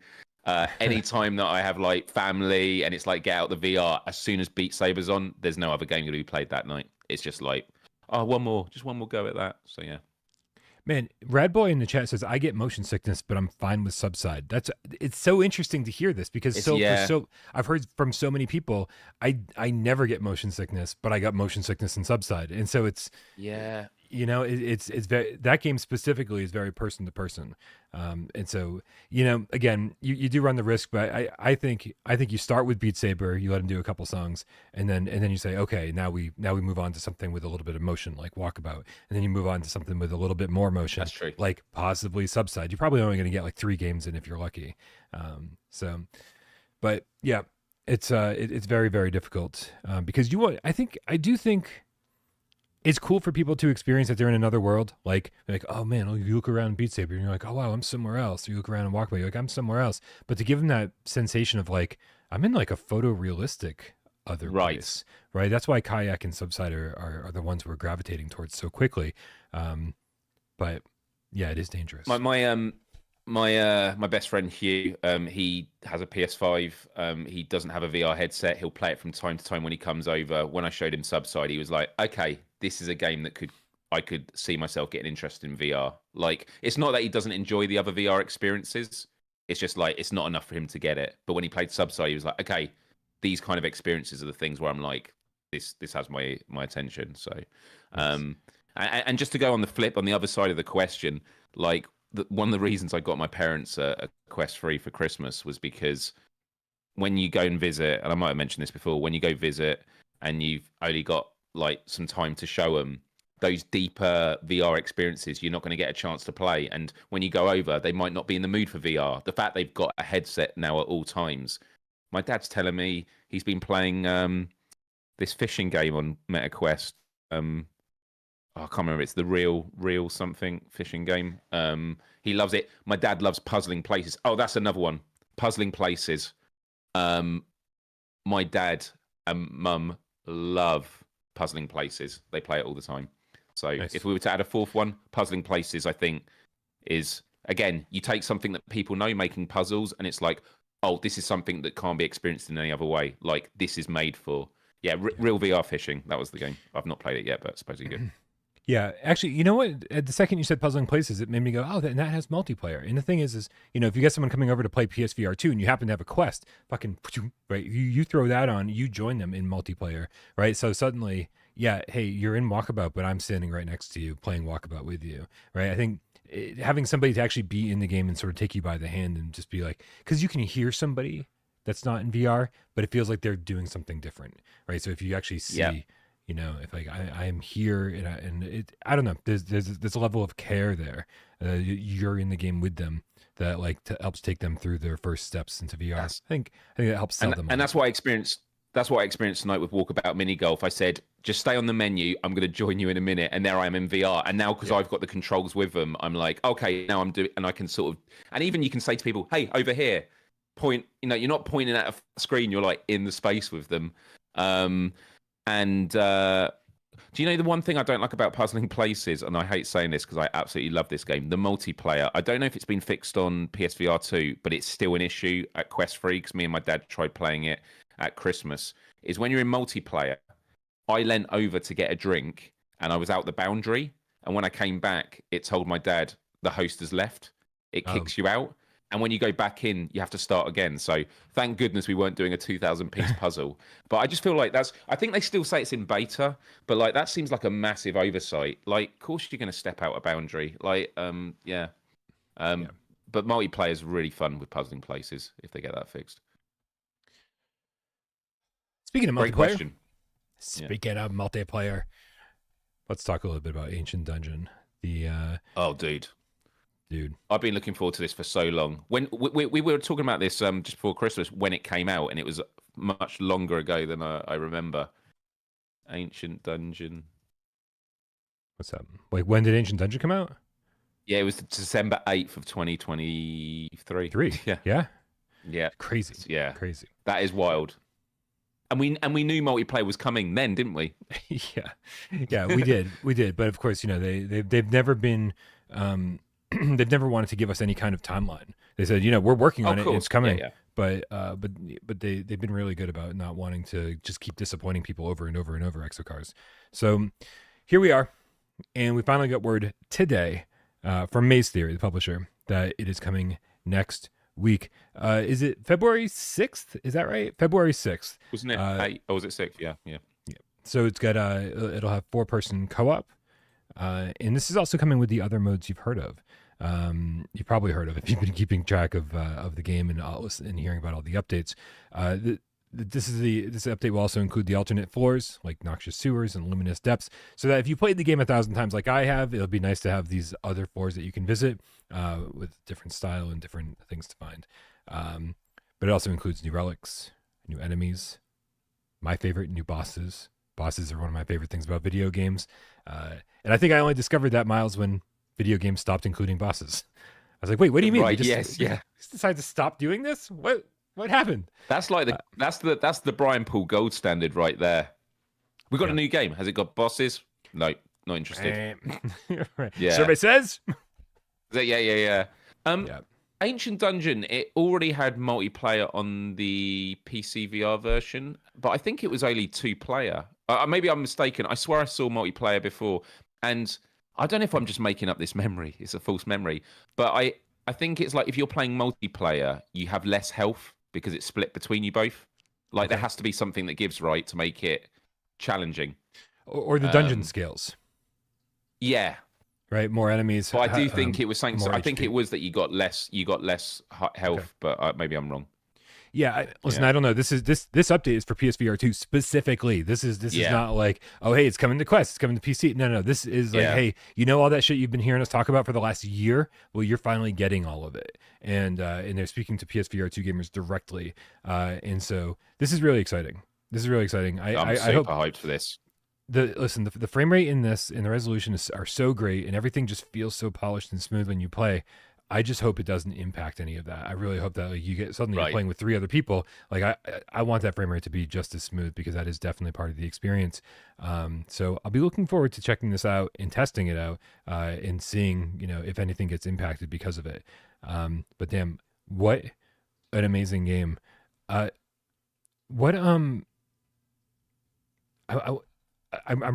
Anytime that I have like family and it's like get out the VR, as soon as Beat Saber's on, there's no other game going to be played that night. It's just like, oh, one more go at that. So yeah. Man, Radboy in the chat says I get motion sickness, but I'm fine with subside. It's so interesting to hear this because I've heard from so many people I never get motion sickness, but I got motion sickness in subside, and so it's it's very, that game specifically is very person to person, and so again you do run the risk, but I think you start with Beat Saber, you let him do a couple songs, and then you say okay, now we move on to something with a little bit of motion like Walkabout, and then you move on to something with a little bit more motion. That's true. Like possibly Subside. You're probably only going to get like 3 games in if you're lucky. But yeah, it's very, very difficult because I do think it's cool for people to experience that they're in another world. Like oh man, you look around Beat Saber and you're like, oh wow, I'm somewhere else. Or you look around and Walkabout, you're like, I'm somewhere else. But to give them that sensation of like, I'm in like a photorealistic other place, right? That's why Kayak and Subside are the ones we're gravitating towards so quickly. But yeah, it is dangerous. My best friend Hugh, he has a PS5. He doesn't have a VR headset. He'll play it from time to time when he comes over. When I showed him Subside, he was like, "Okay, this is a game that I could see myself getting interested in VR." Like, it's not that he doesn't enjoy the other VR experiences. It's just like it's not enough for him to get it. But when he played Subside, he was like, "Okay, these kind of experiences are the things where I'm like, this has my attention." So, and just to go on the other side of the question, like one of the reasons I got my parents a Quest 3 for Christmas was because when you go and visit, and I might have mentioned this before, when you go visit and you've only got like some time to show them those deeper VR experiences, you're not going to get a chance to play. And when you go over, they might not be in the mood for VR. The fact they've got a headset now at all times. My dad's telling me he's been playing this fishing game on MetaQuest. I can't remember. It's the real something fishing game. He loves it. My dad loves Puzzling Places. Oh, that's another one. Puzzling Places. My dad and mum love Puzzling Places. They play it all the time. So nice. If we were to add a fourth one, Puzzling Places, I think is, again, you take something that people know, making puzzles, and it's like, oh, this is something that can't be experienced in any other way. Like, this is made for, real VR fishing. That was the game. I've not played it yet, but supposedly good. Yeah, actually, you know what? At the second you said Puzzling Places, it made me go, oh, that has multiplayer. And the thing is, if you get someone coming over to play PSVR2 and you happen to have a Quest, fucking, right, you throw that on, you join them in multiplayer, right? So suddenly, hey, you're in Walkabout, but I'm standing right next to you playing Walkabout with you, right? I think having somebody to actually be in the game and sort of take you by the hand and just be like, because you can hear somebody that's not in VR, but it feels like they're doing something different, right? So if you actually see... if like I am here and I don't know, there's a level of care there. You're in the game with them that helps take them through their first steps into VR. Yes. I think that helps sell them. And that's what I experienced. That's what I experienced tonight with Walkabout Mini Golf. I said, just stay on the menu. I'm going to join you in a minute, and there I am in VR. And now because I've got the controls with them, I'm like, okay, now I'm doing, and I can sort of, and even you can say to people, hey, over here, point. You're not pointing at a screen. You're like in the space with them. And do you know the one thing I don't like about Puzzling Places, and I hate saying this because I absolutely love this game, the multiplayer. I don't know if it's been fixed on PSVR2, but it's still an issue at Quest 3 because me and my dad tried playing it at Christmas, is when you're in multiplayer, I leant over to get a drink and I was out the boundary. And when I came back, it told my dad the host has left. It kicks you out. And when you go back in, you have to start again. So thank goodness we weren't doing a 2,000-piece puzzle. But I just feel like I think they still say it's in beta, but like that seems like a massive oversight. Like, of course you're going to step out a boundary. Like, But multiplayer is really fun with Puzzling Places if they get that fixed. Speaking of multiplayer, let's talk a little bit about Ancient Dungeon. Oh, dude. Dude, I've been looking forward to this for so long. When we were talking about this just before Christmas when it came out, and it was much longer ago than I remember. Ancient Dungeon. what's up? Like, when did Ancient Dungeon come out? Yeah, it was December 8th of 2023. 3. Yeah. Yeah. Yeah. Crazy. Yeah. Crazy. That is wild. And we knew multiplayer was coming then, didn't we? Yeah, we did. But of course, they've never been, they've never wanted to give us any kind of timeline. They said, we're working on it, and it's coming. Yeah. But they've been really good about not wanting to just keep disappointing people over and over and over. Exocars. So here we are, and we finally got word today from Maze Theory, the publisher, that it is coming next week. Is it February 6th? Is that right? February 6th. Wasn't it 8? Or was it 6? Yeah. So it's got it'll have 4-person co-op, and this is also coming with the other modes you've heard of. You've probably heard of if you've been keeping track of the game and hearing about all the updates. This update will also include the alternate floors like noxious sewers and luminous depths, so that if you played the game 1,000 times like I have, it'll be nice to have these other floors that you can visit with different style and different things to find. But it also includes new relics, new enemies, my favorite, new bosses. Bosses are one of my favorite things about video games, and I think I only discovered that, Miles, when video games stopped including bosses. I was like, wait, what do you mean? Right, Just decided to stop doing this? What happened? That's like that's the Bryan Poole gold standard right there. We got a new game. Has it got bosses? No, not interested. Right. Yeah. Survey says. Yeah. Ancient Dungeon, it already had multiplayer on the PSVR version, but I think it was only 2-player. Maybe I'm mistaken. I swear I saw multiplayer before, and I don't know if I'm just making up this memory. It's a false memory, but I think it's like if you're playing multiplayer, you have less health because it's split between you both. Like there has to be something that gives right to make it challenging, or the dungeon scales. Yeah. Right, more enemies. But I do think it was saying. So I think HP. it was that you got less health, but maybe I'm wrong. Yeah, listen, I don't know. This update is for PSVR2 specifically. This is not like, oh hey, it's coming to Quest, it's coming to PC. No, this is like, hey, all that shit you've been hearing us talk about for the last year. Well, you're finally getting all of it, and they're speaking to PSVR2 gamers directly, and so this is really exciting. I'm super hyped for this. The frame rate in this and the resolution are so great, and everything just feels so polished and smooth when you play. I just hope it doesn't impact any of that. I really hope that you get suddenly you're playing with 3 other people. Like I want that frame rate to be just as smooth, because that is definitely part of the experience. So I'll be looking forward to checking this out and testing it out and seeing if anything gets impacted because of it. But damn, what an amazing game! I'm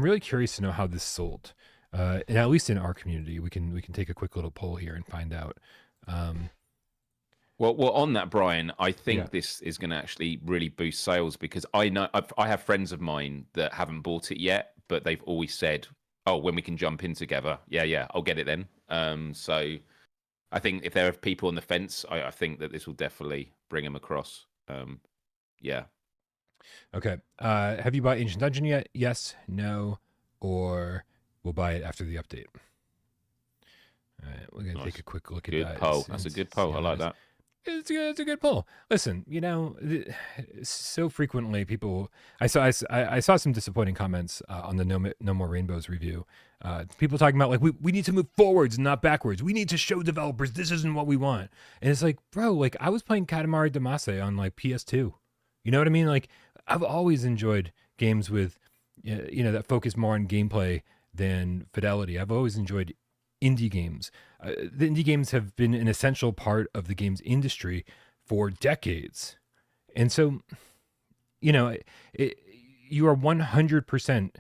really curious to know how this sold. And at least in our community, we can take a quick little poll here and find out. Well, on that, Bryan, I think this is going to actually really boost sales, because I know I have friends of mine that haven't bought it yet, but they've always said, "Oh, when we can jump in together, yeah, I'll get it then." So I think if there are people on the fence, I think that this will definitely bring them across. Yeah. Okay. Have you bought Ancient Dungeon yet? Yes, no, or we'll buy it after the update. All right, we're going to take a quick look at that. Good poll. That's a good poll. I like that. It's a good poll. Listen, so frequently people, I saw some disappointing comments on the No More Rainbows review. People talking about like, we need to move forwards and not backwards. We need to show developers this isn't what we want. And it's like, bro, like I was playing Katamari Damacy on like PS2. You know what I mean? Like I've always enjoyed games with, that focus more on gameplay than fidelity. I've always enjoyed indie games. The indie games have been an essential part of the games industry for decades. And so, you are 100%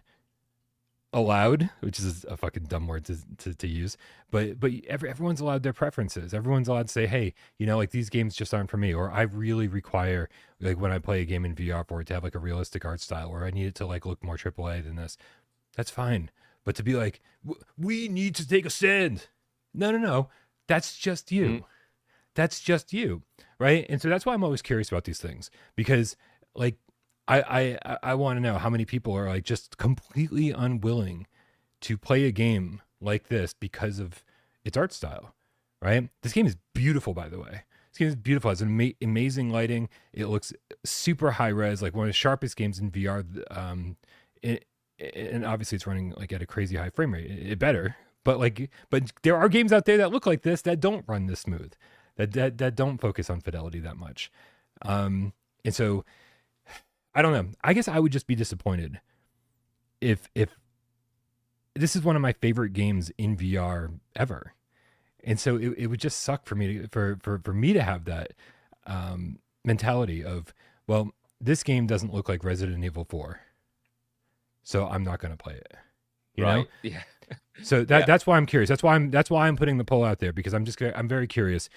allowed, which is a fucking dumb word to use, but everyone's allowed their preferences. Everyone's allowed to say, hey, like these games just aren't for me, or I really require, like when I play a game in VR, for it to have like a realistic art style, or I need it to like look more AAA than this. That's fine. But to be like, we need to take a stand. No. That's just you. Mm. That's just you. Right. And so that's why I'm always curious about these things, because like, I want to know how many people are like just completely unwilling to play a game like this because of its art style, right? This game is beautiful, by the way. This game is beautiful. It has amazing lighting. It looks super high res, like one of the sharpest games in VR. And obviously it's running like at a crazy high frame rate. It better, but there are games out there that look like this that don't run this smooth, that don't focus on fidelity that much. And so I don't know. I guess I would just be disappointed if this is one of my favorite games in VR ever. And so it would just suck for me for me to have that mentality of, well, this game doesn't look like Resident Evil 4, so I'm not going to play it. You know? Yeah. So that's why I'm curious. That's why I'm putting the poll out there, because I'm very curious.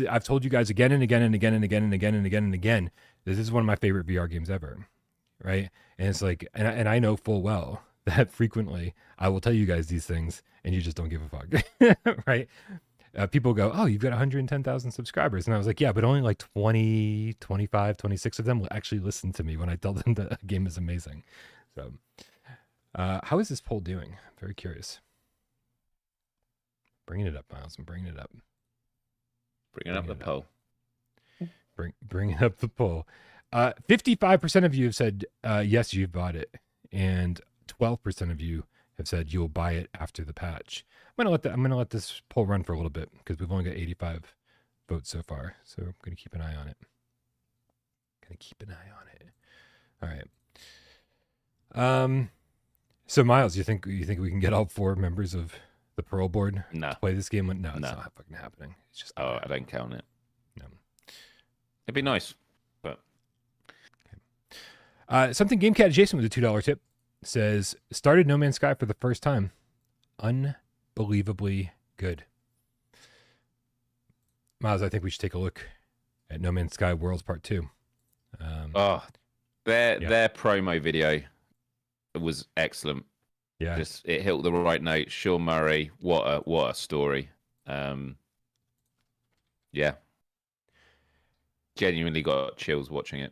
I've told you guys again and again and again and again and again and again and again, this is one of my favorite VR games ever, right? And it's like, and I know full well that frequently I will tell you guys these things and you just don't give a fuck, right? People go, oh, you've got 110,000 subscribers. And I was like, yeah, but only like 20, 25, 26 of them will actually listen to me when I tell them that a game is amazing. So how is this poll doing? I'm very curious. Bringing it up, Myles. I'm bringing it up. Bringing up the poll. Bringing up the poll. 55% of you have said, yes, you've bought it. And 12% of you have said you'll buy it after the patch. I'm gonna let this poll run for a little bit because we've only got 85 votes so far. So I'm gonna keep an eye on it. All right. So Myles, you think we can get all 4 members of the Parole board to play this game? No, it's not fucking happening. It's just I don't count it. No. It'd be nice, but okay. Something GameCat Jason with a $2 tip says, started No Man's Sky for the first time. Unbelievably good. Myles, I think we should take a look at No Man's Sky Worlds Part 2. Their promo video was excellent. Yeah, just it hit the right note. Sean Murray, what a story. Yeah, genuinely got chills watching it.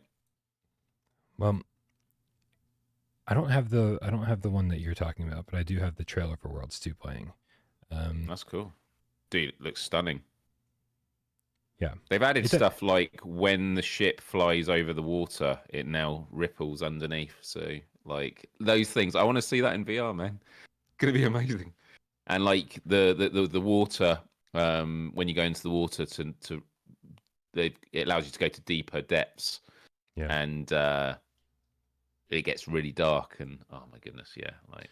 Well, I don't have the one that you're talking about, but I do have the trailer for Worlds 2 playing. That's cool, dude. It looks stunning. Yeah, they've added stuff like when the ship flies over the water, it now ripples underneath. So like those things, I want to see that in VR, man. It's gonna be amazing. And like the water, when you go into the water, it allows you to go to deeper depths. Yeah, and it gets really dark, and oh my goodness, yeah, like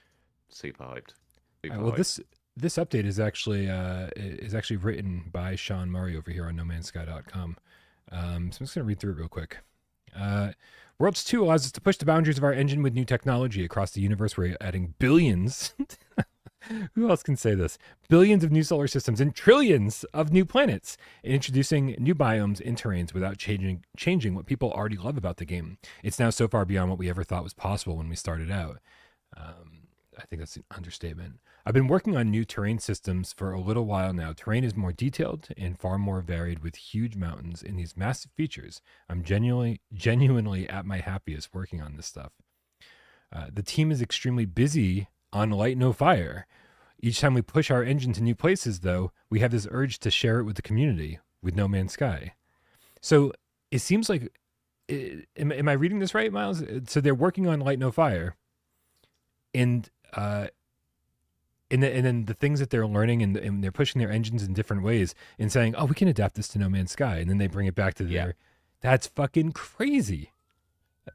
super hyped. Well, this update is actually written by Sean Murray over here on nomansky.com. So I'm just going to read through it real quick. Worlds 2 allows us to push the boundaries of our engine with new technology across the universe. We're adding billions. Who else can say this? Billions of new solar systems and trillions of new planets, and introducing new biomes and terrains without changing what people already love about the game. It's now so far beyond what we ever thought was possible when we started out. I think that's an understatement. I've been working on new terrain systems for a little while now. Terrain is more detailed and far more varied with huge mountains and these massive features. I'm genuinely at my happiest working on this stuff. The team is extremely busy on Light No Fire. Each time we push our engine to new places, though, we have this urge to share it with the community with No Man's Sky. So it seems like, am I reading this right, Myles? So they're working on Light No Fire, and then the things that they're learning, and they're pushing their engines in different ways and saying, oh, we can adapt this to No Man's Sky, and then they bring it back to their. That's fucking crazy.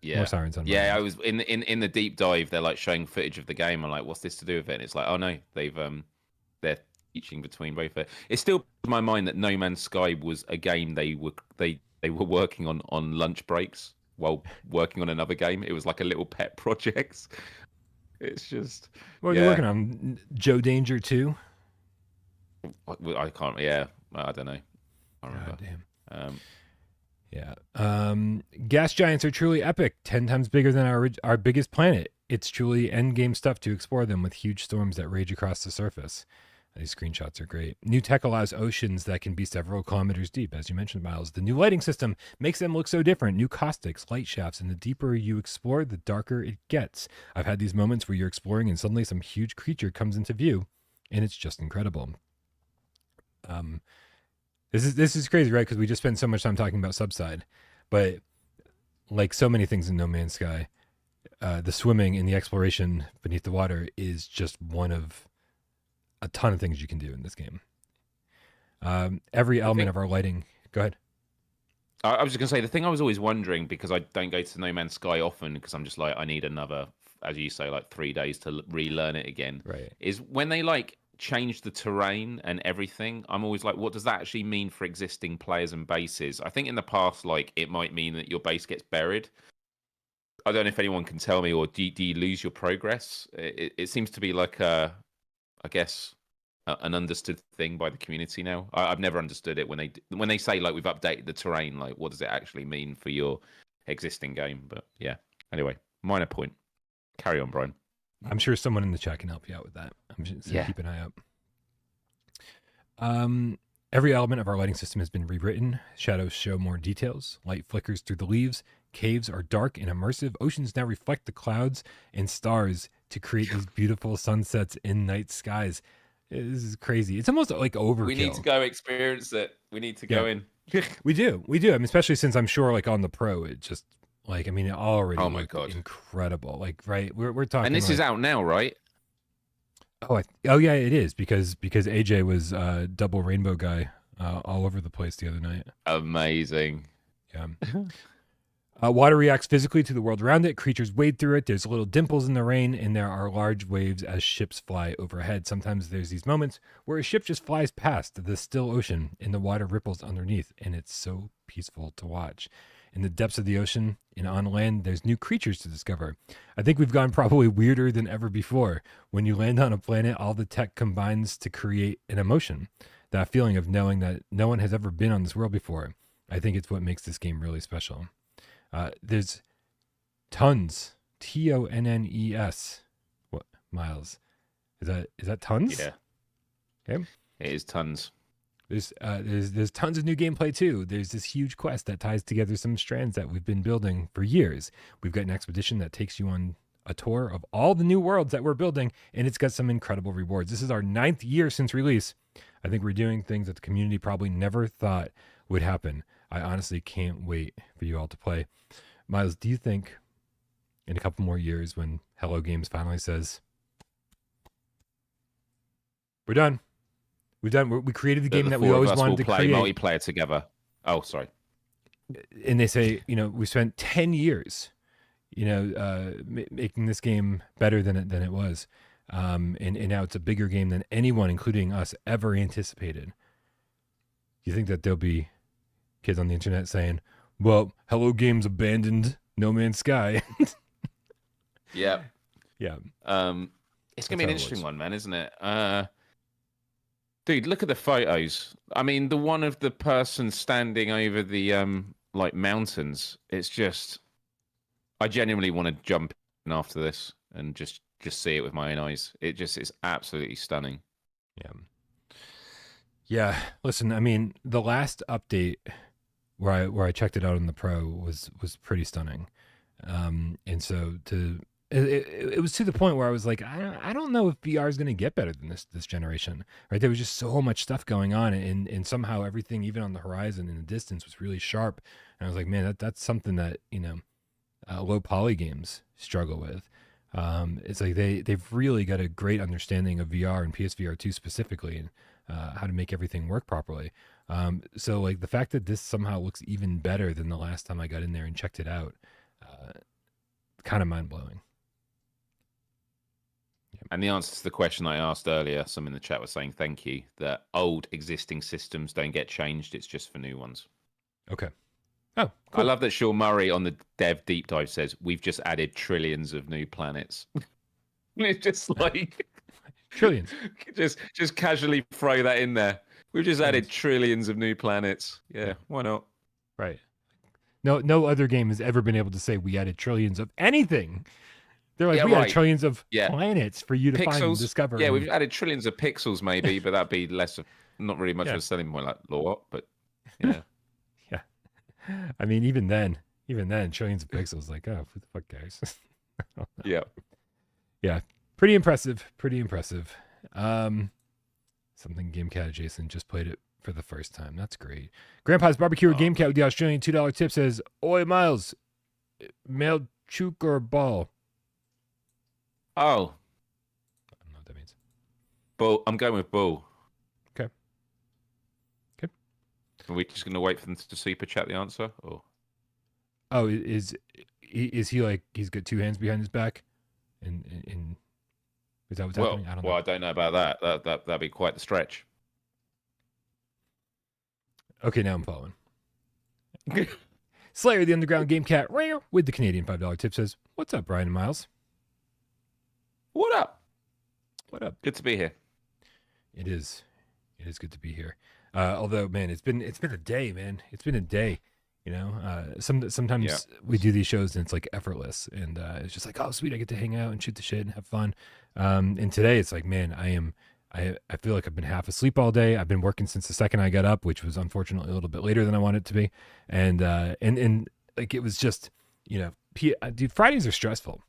Yeah. More sirens on. Yeah, I was in the deep dive. They're like showing footage of the game. I'm like, what's this to do with it? And it's like, oh no, they're teaching between both. It still blows my mind that No Man's Sky was a game they were working on lunch breaks while working on another game. It was like a little pet project. It's just. What are you working on? Joe Danger 2? I can't. Yeah, I don't know. I remember. God damn. Gas giants are truly epic, 10 times bigger than our biggest planet. It's truly endgame stuff to explore them with huge storms that rage across the surface. These screenshots are great. New tech allows oceans that can be several kilometers deep, as you mentioned, Myles. The new lighting system makes them look so different. New caustics, light shafts, and the deeper you explore, the darker it gets. I've had these moments where you're exploring and suddenly some huge creature comes into view. and it's just incredible. This is crazy, right? Because we just spent so much time talking about Subside, but like so many things in No Man's Sky, the swimming and the exploration beneath the water is just one of a ton of things you can do in this game. Every element of our lighting. Go ahead. I was just going to say, the thing I was always wondering, because I don't go to No Man's Sky often, because I'm just like, I need another, as you say, like 3 days to relearn it again. Right. Is when they like change the terrain and everything, I'm always like, what does that actually mean for existing players and bases? I think in the past, like, it might mean that your base gets buried. I don't know if anyone can tell me, or do you lose your progress? It seems to be like I guess, an understood thing by the community now. I've never understood it when they say like we've updated the terrain. Like, what does it actually mean for your existing game? But yeah. Anyway, minor point. Carry on, Bryan. I'm sure someone in the chat can help you out with that. I'm just keep an eye out. Every element of our lighting system has been rewritten. Shadows show more details. Light flickers through the leaves. Caves are dark and immersive. Oceans now reflect the clouds and stars to create these beautiful sunsets in night skies. This is crazy. It's almost like overkill. We need to go experience it. We need to go in. We do. I mean, especially since I'm sure like on the Pro, it just like, I mean, it already looked incredible. Like, right. We're talking. And this is out now, right? Oh, yeah, it is because AJ was double rainbow guy all over the place the other night. Amazing. Yeah. Water reacts physically to the world around it. Creatures wade through it. There's little dimples in the rain, and there are large waves as ships fly overhead. Sometimes there's these moments where a ship just flies past the still ocean, and the water ripples underneath, and it's so peaceful to watch. In the depths of the ocean and on land, there's new creatures to discover. I think we've gone probably weirder than ever before. When you land on a planet, all the tech combines to create an emotion, that feeling of knowing that no one has ever been on this world before. I think it's what makes this game really special. There's tons, TONNES. What, Myles? Is that tons? Yeah. Okay. It is tons. There's tons of new gameplay too. There's this huge quest that ties together some strands that we've been building for years. We've got an expedition that takes you on a tour of all the new worlds that we're building, and it's got some incredible rewards. This is our 9th year since release. I think we're doing things that the community probably never thought would happen. I honestly can't wait for you all to play. Myles, do you think in a couple more years when Hello Games finally says, we're done. We created the game that we always wanted to play create. Multiplayer together. Oh, sorry. And they say, we spent 10 years, making this game better than it was. And now it's a bigger game than anyone, including us, ever anticipated. Do you think that there'll be kids on the internet saying, well, Hello Games abandoned No Man's Sky? Yeah. Yeah. It's going to be an interesting one, man, isn't it? Dude, look at the photos. I mean, the one of the person standing over the mountains. It's just, I genuinely want to jump in after this and just see it with my own eyes. It's absolutely stunning. Yeah. Yeah. Listen, I mean, the last update where I checked it out on the Pro was pretty stunning. And so it was to the point where I was like, I don't know if VR is going to get better than this generation, right? There was just so much stuff going on, and somehow everything, even on the horizon in the distance, was really sharp. And I was like, man, that's something that low poly games struggle with. It's like they've really got a great understanding of VR and PSVR2 specifically, and how to make everything work properly. So like the fact that this somehow looks even better than the last time I got in there and checked it out, kind of mind blowing. And the answer to the question I asked earlier, some in the chat was saying thank you, that old existing systems don't get changed. It's just for new ones. Okay. Oh, cool. I love that Sean Murray on the Dev Deep Dive says, we've just added trillions of new planets. It's just like... Trillions. Just casually throw that in there. We've just added trillions of new planets. Yeah, why not? Right. No other game has ever been able to say we added trillions of anything. They're like, we added trillions of planets for you to find and discover. Yeah, we've added trillions of pixels maybe, but that'd be less of, not really much of a selling point like what, but yeah. Yeah. I mean, even then, trillions of pixels, like, oh, who the fuck cares? Yeah. Yeah. Pretty impressive. Something GameCat adjacent. Just played it for the first time. That's great. Grandpa's Barbecue or GameCat with the Australian $2 tip says, "Oi, Miles, mail chook or ball?" Oh. I don't know what that means. Bull. I'm going with bull. Okay. Are we just going to wait for them to super chat the answer? Or? Oh, is he like he's got two hands behind his back? And is that what's happening? I don't know. Well, I don't know about that. That'd be quite the stretch. Okay, now I'm following. Slayer, the Underground GameCat, rare with the Canadian $5 tip says, "What's up, Bryan and Miles?" What up? What up? Good to be here. It is good to be here. Although, man, it's been a day, man. It's been a day. You know, sometimes we do these shows and it's like effortless, and it's just like, oh, sweet, I get to hang out and shoot the shit and have fun. And today it's like, man, I feel like I've been half asleep all day. I've been working since the second I got up, which was unfortunately a little bit later than I wanted it to be. And like it was just, you know, dude, Fridays are stressful.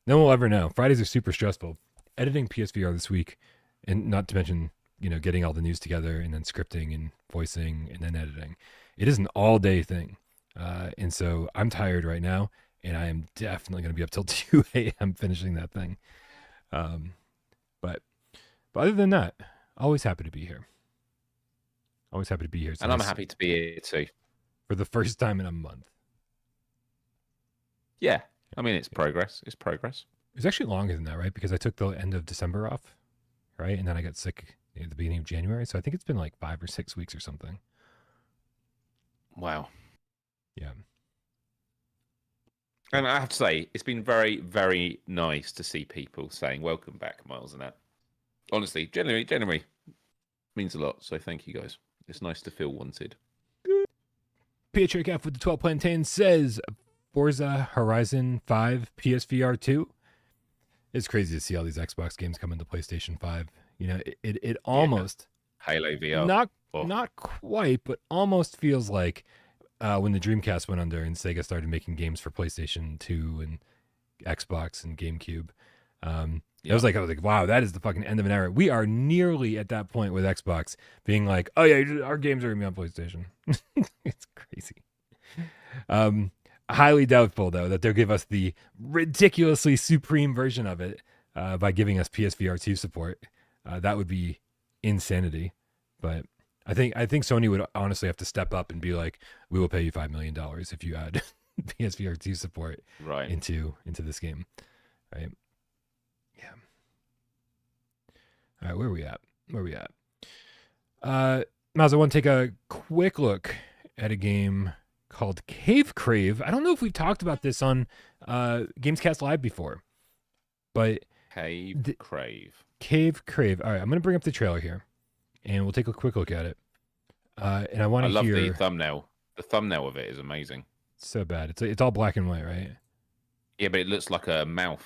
No one will ever know. Fridays are super stressful. Editing PSVR this week, and not to mention, you know, getting all the news together and then scripting and voicing and then editing. It is an all day thing. And so I'm tired right now, and I am definitely going to be up till 2 a.m. finishing that thing. But other than that, always happy to be here. Always happy to be here. And I'm happy to be here too. For the first time in a month. Yeah. I mean, it's progress. It's progress. It was actually longer than that, right? Because I took the end of December off, right? And then I got sick at the beginning of January. So I think it's been like 5 or 6 weeks or something. Wow. Yeah. And I have to say, it's been very, very nice to see people saying, "Welcome back, Miles," and that. Honestly, generally means a lot. So thank you guys. It's nice to feel wanted. Patrick F with the 12 plantain says, "Forza Horizon 5 PSVR 2. It's crazy to see all these Xbox games come into PlayStation 5. You know, it almost Halo VR. Not quite, but almost feels like when the Dreamcast went under and Sega started making games for PlayStation 2 and Xbox and GameCube. I was like, wow, that is the fucking end of an era. We are nearly at that point with Xbox being like, oh yeah, our games are gonna be on PlayStation. It's crazy. Highly doubtful though that they'll give us the ridiculously supreme version of it by giving us PSVR 2 support. That would be insanity. But I think Sony would honestly have to step up and be like, we will pay you $5 million if you add PSVR 2 support into this game. Right. Yeah. All right, where are we at? Miles, I want to take a quick look at a game called Crave. I don't know if we've talked about this on GamesCast Live before, but Crave. All right, I'm going to bring up the trailer here, and we'll take a quick look at it. And I want to hear... I love the thumbnail. The thumbnail of it is amazing. It's so bad. It's all black and white, right? Yeah, but it looks like a mouth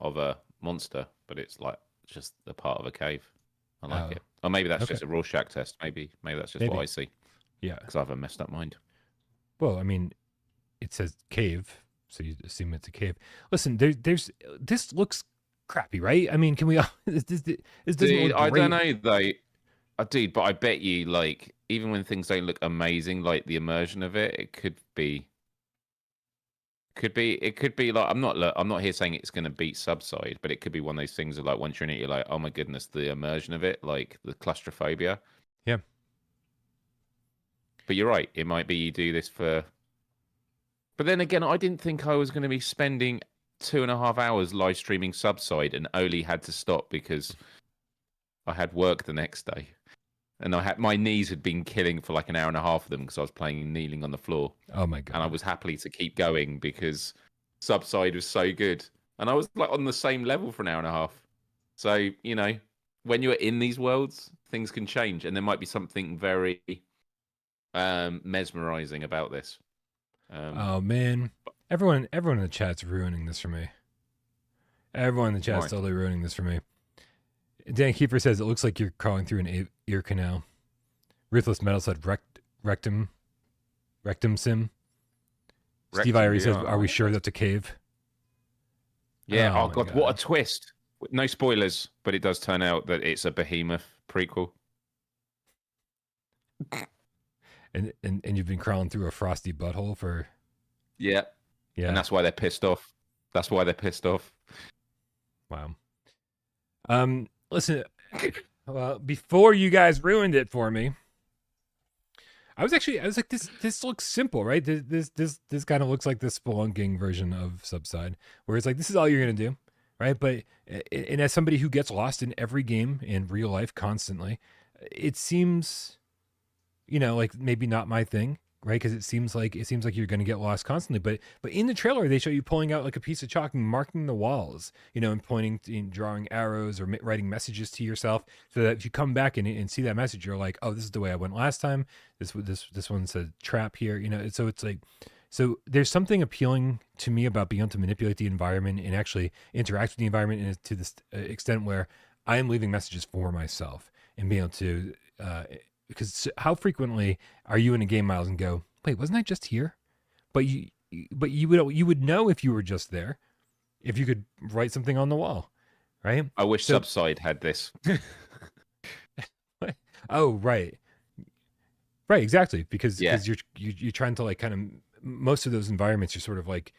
of a monster, but it's like just a part of a cave. I like it. Or maybe that's just a Rorschach test. Maybe that's just what I see. Yeah. Because I have a messed up mind. Well, I mean, it says cave, so you assume it's a cave. Listen, there's this looks crappy, right? I mean, can we all... This doesn't look I great. don't know, though. Dude, but I bet you, like, even when things don't look amazing, like the immersion of it, it could be like, I'm not here saying it's going to beat Subside, but it could be one of those things of like, once you're in it, you're like, oh my goodness, the immersion of it, like the claustrophobia. Yeah. But you're right. It might be you do this for... But then again, I didn't think I was going to be spending 2.5 hours live streaming Subside and only had to stop because I had work the next day. And my knees had been killing for like an hour and a half of them because I was playing kneeling on the floor. Oh my God. And I was happy to keep going because Subside was so good. And I was like on the same level for an hour and a half. So, you know, when you're in these worlds, things can change. And there might be something very mesmerizing about this. Oh man. Everyone in the chat's ruining this for me. Everyone in the chat's totally ruining this for me. Dan Kiefer says it looks like you're crawling through an ear canal. Ruthless Metal said rectum sim. Steve Irie says, are we sure that's a cave? Yeah. Oh God, what a twist. No spoilers, but it does turn out that it's a Behemoth prequel. And you've been crawling through a frosty butthole for. Yeah. And that's why they're pissed off. Wow. Listen, well, before you guys ruined it for me, I was like, this looks simple, right? This kind of looks like the spelunking version of Subside, where it's like, this is all you're gonna do, right? But and as somebody who gets lost in every game in real life constantly, it seems, like maybe not my thing, right? Because it seems like you're going to get lost constantly. But in the trailer, they show you pulling out like a piece of chalk and marking the walls, and pointing, and drawing arrows or writing messages to yourself, so that if you come back and see that message, you're like, oh, this is the way I went last time. This one's a trap here, So it's like, so there's something appealing to me about being able to manipulate the environment and actually interact with the environment, and to this extent where I am leaving messages for myself and being able to. Because how frequently are you in a game, Myles, and go, wait, wasn't I just here? But you would know if you were just there, if you could write something on the wall, right? I wish Subside had this. Oh, right, exactly. Because you're trying to like kind of, most of those environments, you're sort of like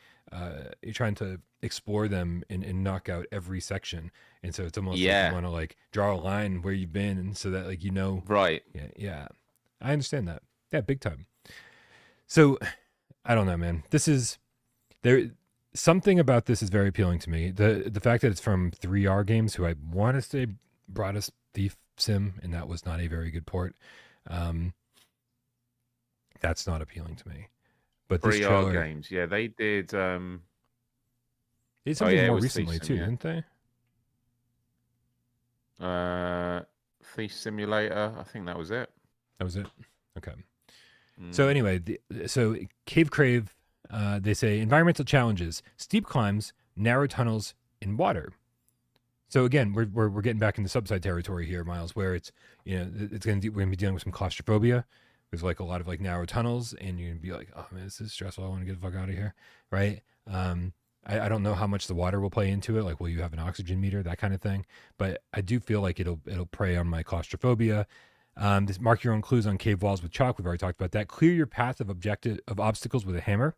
you're trying to explore them and knock out every section, and so it's almost like you want to like draw a line where you've been, and so that like right. Yeah, I understand that, big time. So I don't know, man. Something about this is very appealing to me. The fact that it's from 3R Games, who I want to say brought us Thief Sim, and that was not a very good port. That's not appealing to me. But 3R Games, they did. They did something more recently too, didn't they? Thief Simulator, I think that was it. Okay. So anyway, so Cave Crave, they say environmental challenges: steep climbs, narrow tunnels, and water. So again, we're getting back into Subside territory here, Myles, where it's we're gonna be dealing with some claustrophobia. There's like a lot of like narrow tunnels, and you're gonna be like, oh man, this is stressful. I want to get the fuck out of here, right? I don't know how much the water will play into it. Like, will you have an oxygen meter, that kind of thing? But I do feel like it'll prey on my claustrophobia. This mark your own clues on cave walls with chalk. We've already talked about that. Clear your path of obstacles with a hammer.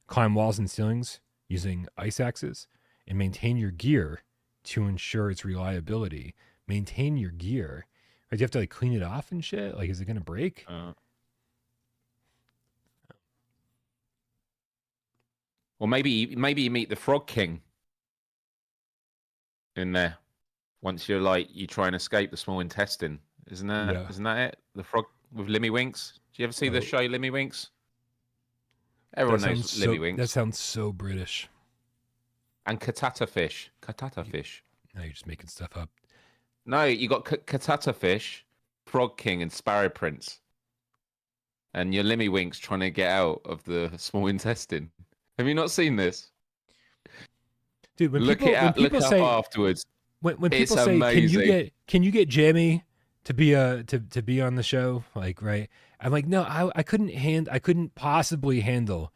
Climb walls and ceilings using ice axes, and maintain your gear to ensure its reliability. Maintain your gear. Right, you have to like clean it off and shit. Like, is it gonna break? Well, maybe you meet the Frog King in there. Once you try and escape the small intestine, isn't that it? The frog with Limmy Winks. Do you ever see the show Limmy Winks? Everyone knows Limmy Winks. That sounds so British. And Katata fish. No, you're just making stuff up. No, you got Katata fish, Frog King, and Sparrow Prince, and your Limmy Winks trying to get out of the small intestine. Have you not seen this? Dude, look it up afterwards. When people say, amazing. Can you get Jamie to be on the show? Like, right? I'm like, no, I couldn't possibly handle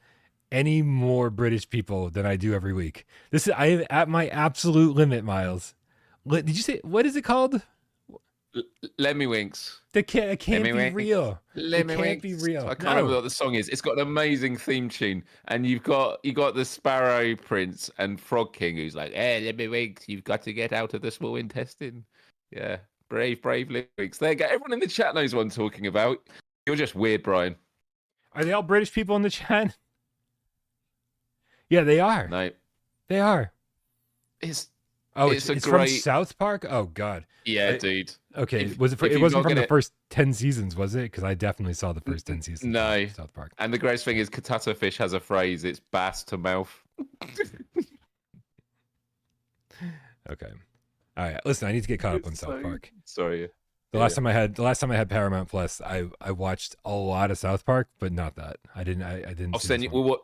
any more British people than I do every week. I am at my absolute limit, Myles. Did you say, what is it called? Lemmy Winks. It can't be real. Lemmy Winks. Be real. I can't remember what the song is. It's got an amazing theme tune, and you got the Sparrow Prince and Frog King, who's like, "Hey, Lemmy Winks, you've got to get out of the small intestine." Yeah, brave Lemmy Winks. There you go. Everyone in the chat knows what I'm talking about. You're just weird, Bryan. Are they all British people in the chat? Yeah, they are. No, they are. It's great... from South Park? Oh God. Yeah, dude. Okay, it wasn't from the first 10 seasons, was it? Because I definitely saw the first 10 seasons. No, of South Park. And the greatest thing is, Katata Fish has a phrase. It's bass to mouth. Okay. All right. Listen, I need to get caught up on South Park. Sorry. The last time I had Paramount Plus, I watched a lot of South Park, but not that. I didn't. I'll send you.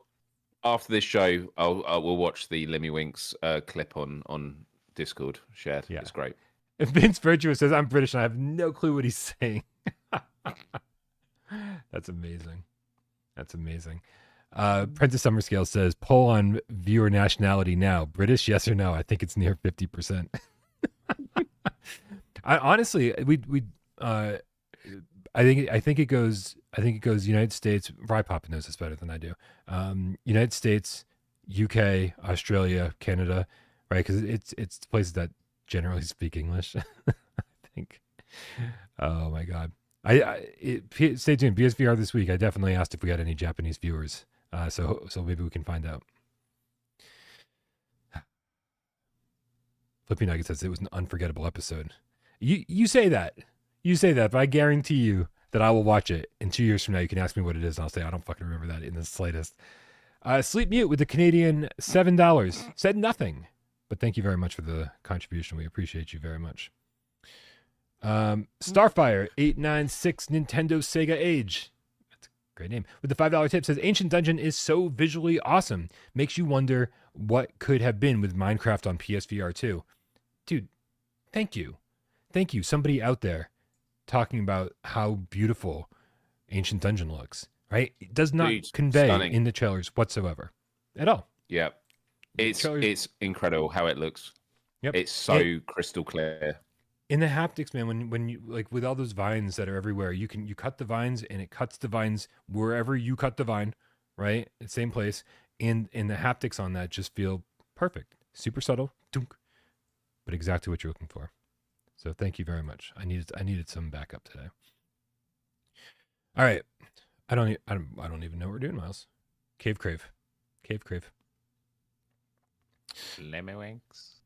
After this show, we'll watch the Lemmy Winks clip on Discord shared. Yeah. It's great. If Vince Virtuous says I'm British and I have no clue what he's saying. That's amazing. Princess Summerscale says, poll on viewer nationality now. British, yes or no? I think it's near 50%. Honestly, I think it goes United States. Rye Papa knows this better than I do. United States, UK, Australia, Canada, right? Because it's places that generally speak English. I think. Oh my God. Stay tuned. PSVR this week. I definitely asked if we had any Japanese viewers. So maybe we can find out. Flippy Nugget says it was an unforgettable episode. You say that. You say that, but I guarantee you that I will watch it. In 2 years from now, you can ask me what it is, and I'll say I don't fucking remember that in the slightest. Sleep Mute with the Canadian $7 said nothing, but thank you very much for the contribution. We appreciate you very much. Starfire 896 Nintendo Sega Age. That's a great name. With the $5 tip says Ancient Dungeon is so visually awesome. Makes you wonder what could have been with Minecraft on PSVR2. Dude, thank you. Thank you. Somebody out there talking about how beautiful Ancient Dungeon looks, right? It does not convey stunning in the trailers whatsoever at all. Yeah. It's incredible how it looks. Yep. It's so crystal clear. In the haptics, man, when you like with all those vines that are everywhere, you cut the vines and it cuts the vines wherever you cut the vine, right? Same place. And the haptics on that just feel perfect. Super subtle, but exactly what you're looking for. So thank you very much. I needed some backup today. All right. I don't even know what we're doing, Myles. Crave. Lemmiwinks.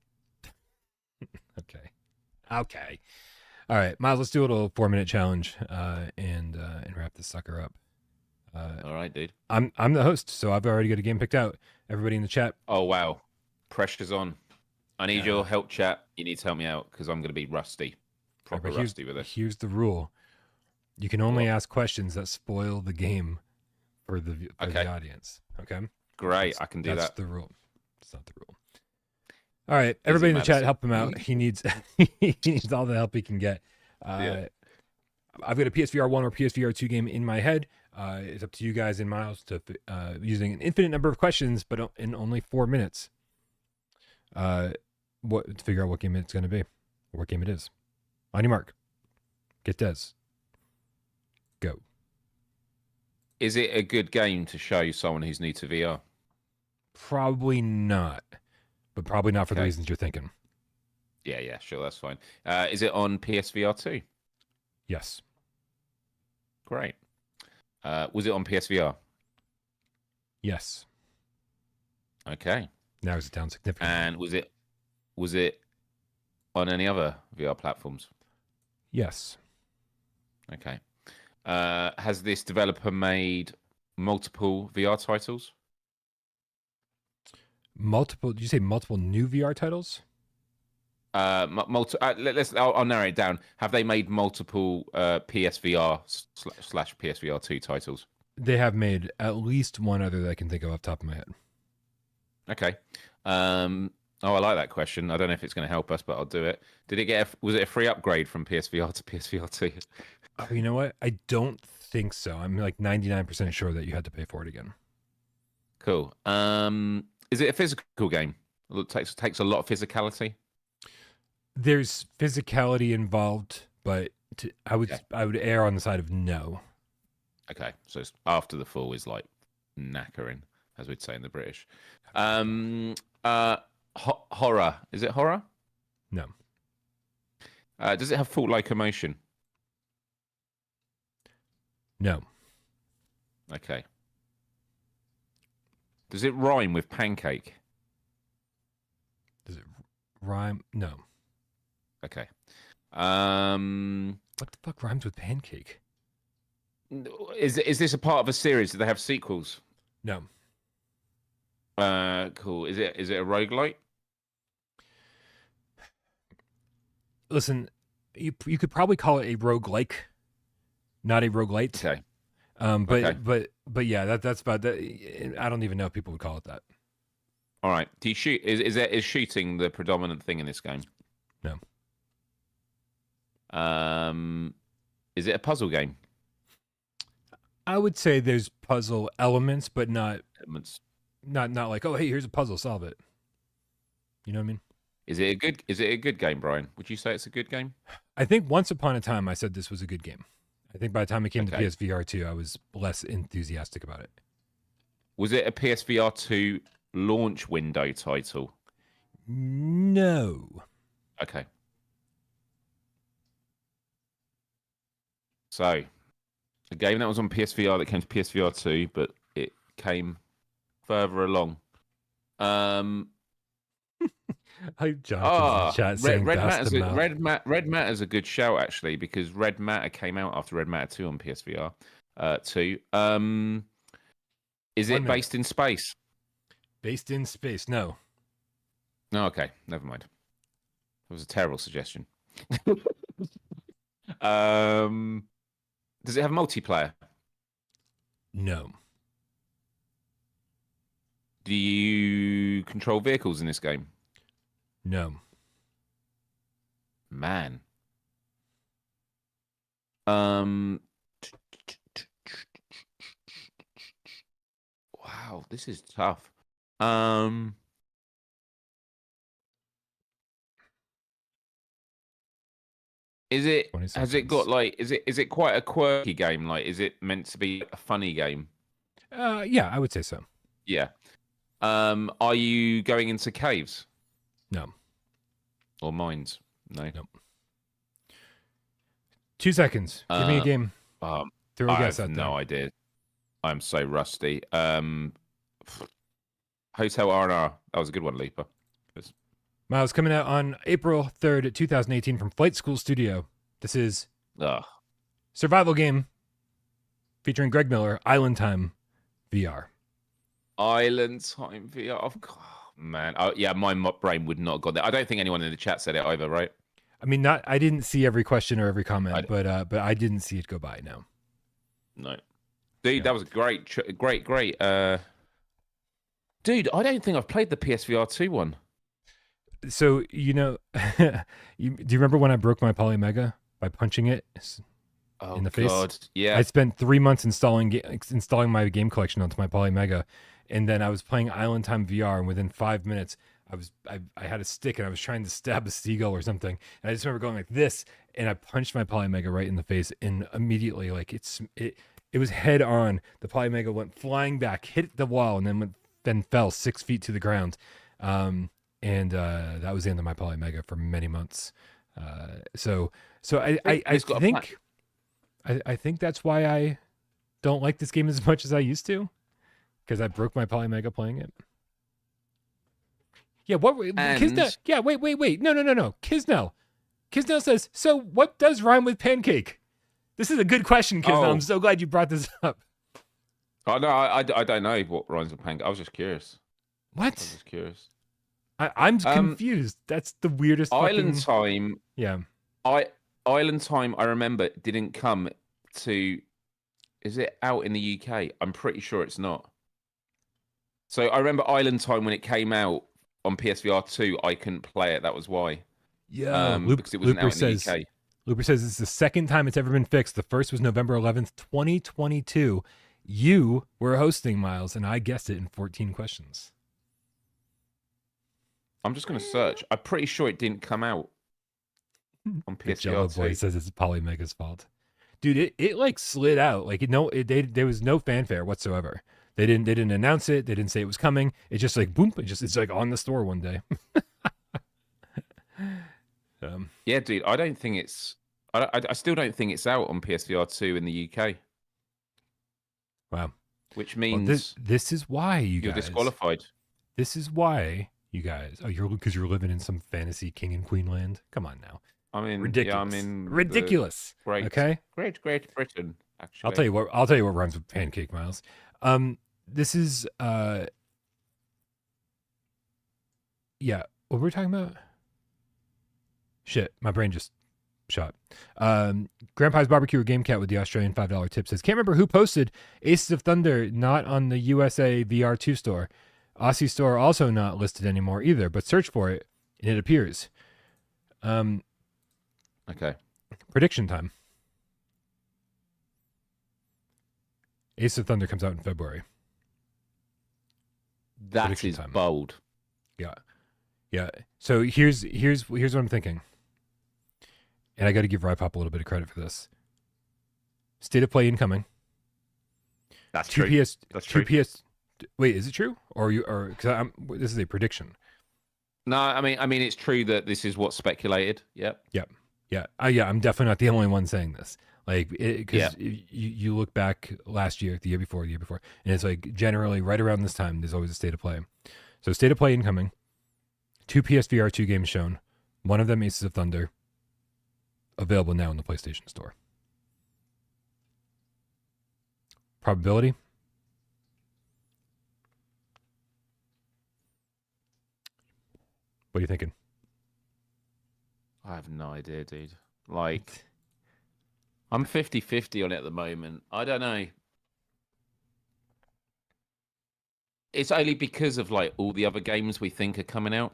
Okay. All right, Myles, let's do a little 4-minute challenge and wrap this sucker up. All right, dude. I'm the host, so I've already got a game picked out. Everybody in the chat. Oh wow. Pressure's on. I need your help, chat. You need to help me out because I'm going to be rusty. Proper rusty with it. Here's the rule. You can only ask questions that spoil the game for the audience. Okay? Great. I can do that. That's the rule. It's not the rule. All right. Everybody in the chat, help him out. He needs all the help he can get. I've got a PSVR 1 or PSVR 2 game in my head. It's up to you guys and Myles to using an infinite number of questions, but in only 4 minutes. To figure out what game it's going to be, or what game it is. On your mark, get Des. Go. Is it a good game to show someone who's new to VR? Probably not, but probably not for the reasons you're thinking. Yeah, sure, that's fine. Is it on PSVR 2? Yes. Great. Was it on PSVR? Yes. Okay. Narrows it down significantly. And was it on any other VR platforms? Yes. Okay. Has this developer made multiple VR titles? Did you say multiple new VR titles? I'll narrow it down. Have they made multiple PSVR / PSVR 2 titles? They have made at least one other that I can think of off the top of my head. Okay. I like that question. I don't know if it's going to help us, but I'll do it. Was it a free upgrade from PSVR to PSVR 2? Oh, you know what? I don't think so. I'm like 99% sure that you had to pay for it again. Cool. Is it a physical game? It takes a lot of physicality. There's physicality involved, but I would err on the side of no. Okay, so it's after the fall is like knackering, as we'd say in the British. Horror. Is it horror? No. Does it have full locomotion? No. Okay. Does it rhyme with pancake? Does it rhyme? No. Okay. What the fuck rhymes with pancake? Is this a part of a series? Do they have sequels? No. Cool. Is it a roguelite? Listen, you could probably call it a roguelike, not a roguelite. Okay. But yeah, that's about that. I don't even know if people would call it that. All right. Do you shoot? Is shooting the predominant thing in this game? No. Is it a puzzle game? I would say there's puzzle elements, but not Elements. not like, oh hey, here's a puzzle, solve it. You know what I mean? Is it a good? Is it a good game, Brian? Would you say it's a good game? I think once upon a time I said this was a good game. I think by the time it came to Okay. PSVR2, I was less enthusiastic about it. Was it a PSVR2 launch window title? No. Okay. So, a game that was on PSVR that came to PSVR2, but it came further along. Jonathan's in chat saying Red Matter's a good shout actually, because Red Matter came out after Red Matter 2 on PSVR 2. Is it based in space? Based in space? No. No, okay, never mind. It was a terrible suggestion. Does it have multiplayer? No. Do you control vehicles in this game? No. Man. Wow, this is tough. Is it? Has it got like? Is it quite a quirky game? Like, is it meant to be a funny game? Yeah, I would say so. Yeah. Are you going into caves? No. Or mines? No. Nope. 2 seconds. Give me a game. Throw a guess out there. No idea. I'm so rusty. Hotel R&R. That was a good one, Leaper. Myles, coming out on April 3rd, 2018 from Flight School Studio. This is survival game featuring Greg Miller, Island Time VR. Island Time VR. Oh, man. Yeah, my brain would not have got that. I don't think anyone in the chat said it either, right? I mean, I didn't see every question or every comment, but I didn't see it go by. No. Dude, that was great. Dude, I don't think I've played the PSVR2 one. So, do you remember when I broke my Polymega by punching it in the face? Yeah. I spent 3 months installing my game collection onto my Polymega, and then I was playing Island Time VR, and within 5 minutes, I had a stick and I was trying to stab a seagull or something, and I just remember going like this, and I punched my Polymega right in the face, and immediately, like it was head on. The Polymega went flying back, hit the wall, and then fell 6 feet to the ground. And that was the end of my Polymega for many months. So I think that's why I don't like this game as much as I used to, because I broke my Polymega playing it. Yeah, Kisnell? Yeah, wait. No. Kisnell says, so what does rhyme with pancake? This is a good question, Kisnell. I'm so glad you brought this up. Oh, no, I don't know what rhymes with pancake. I was just curious. What? I was just curious. I'm confused. That's the weirdest Island Time. Yeah. Island Time, I remember, didn't come to... Is it out in the UK? I'm pretty sure it's not. So I remember Island Time when it came out on PSVR 2, I couldn't play it. That was why. Yeah. Because it wasn't out in the UK. Looper says it's the second time it's ever been fixed. The first was November 11th, 2022. You were hosting, Myles, and I guessed it in 14 questions. I'm just going to search. I'm pretty sure it didn't come out on PSVR 2. Jello Boy says it's Polymega's fault. Dude, it like slid out. Like there was no fanfare whatsoever. They didn't announce it. They didn't say it was coming. It just like boom. It's like on the store one day. Yeah, dude. I don't think it's. I still don't think it's out on PSVR 2 in the UK. Wow. Which means this is why you're disqualified. This is why you guys. Oh, because you're living in some fantasy king and queen land. Come on now. I mean, ridiculous. Yeah, I mean, ridiculous. Great. Okay. Great Britain. Actually, I'll tell you what rhymes with pancake, Myles. This is yeah. What were we talking about? Shit, my brain just shot. Grandpa's Barbecue or Game Cat with the Australian $5 tip says, can't remember who posted Aces of Thunder not on the USA VR2 store. Aussie store also not listed anymore either, but search for it and it appears. Okay. Prediction time. Ace of Thunder comes out in February. That is bold. Yeah. Yeah. So here's what I'm thinking, and I got to give Rypop a little bit of credit for this. State of play incoming. That's true. That's true. PS. Wait, is it true? Or because this is a prediction. No, I mean, it's true that this is what's speculated. Yep. Yeah. Yeah. I'm definitely not the only one saying this. Like, because you look back last year, the year before, and it's like generally right around this time, there's always a state of play. So state of play incoming. 2 PSVR2 games shown. One of them, Aces of Thunder, available now in the PlayStation Store. Probability? What are you thinking? I have no idea, dude. Like, I'm 50-50 on it at the moment. I don't know. It's only because of like all the other games we think are coming out.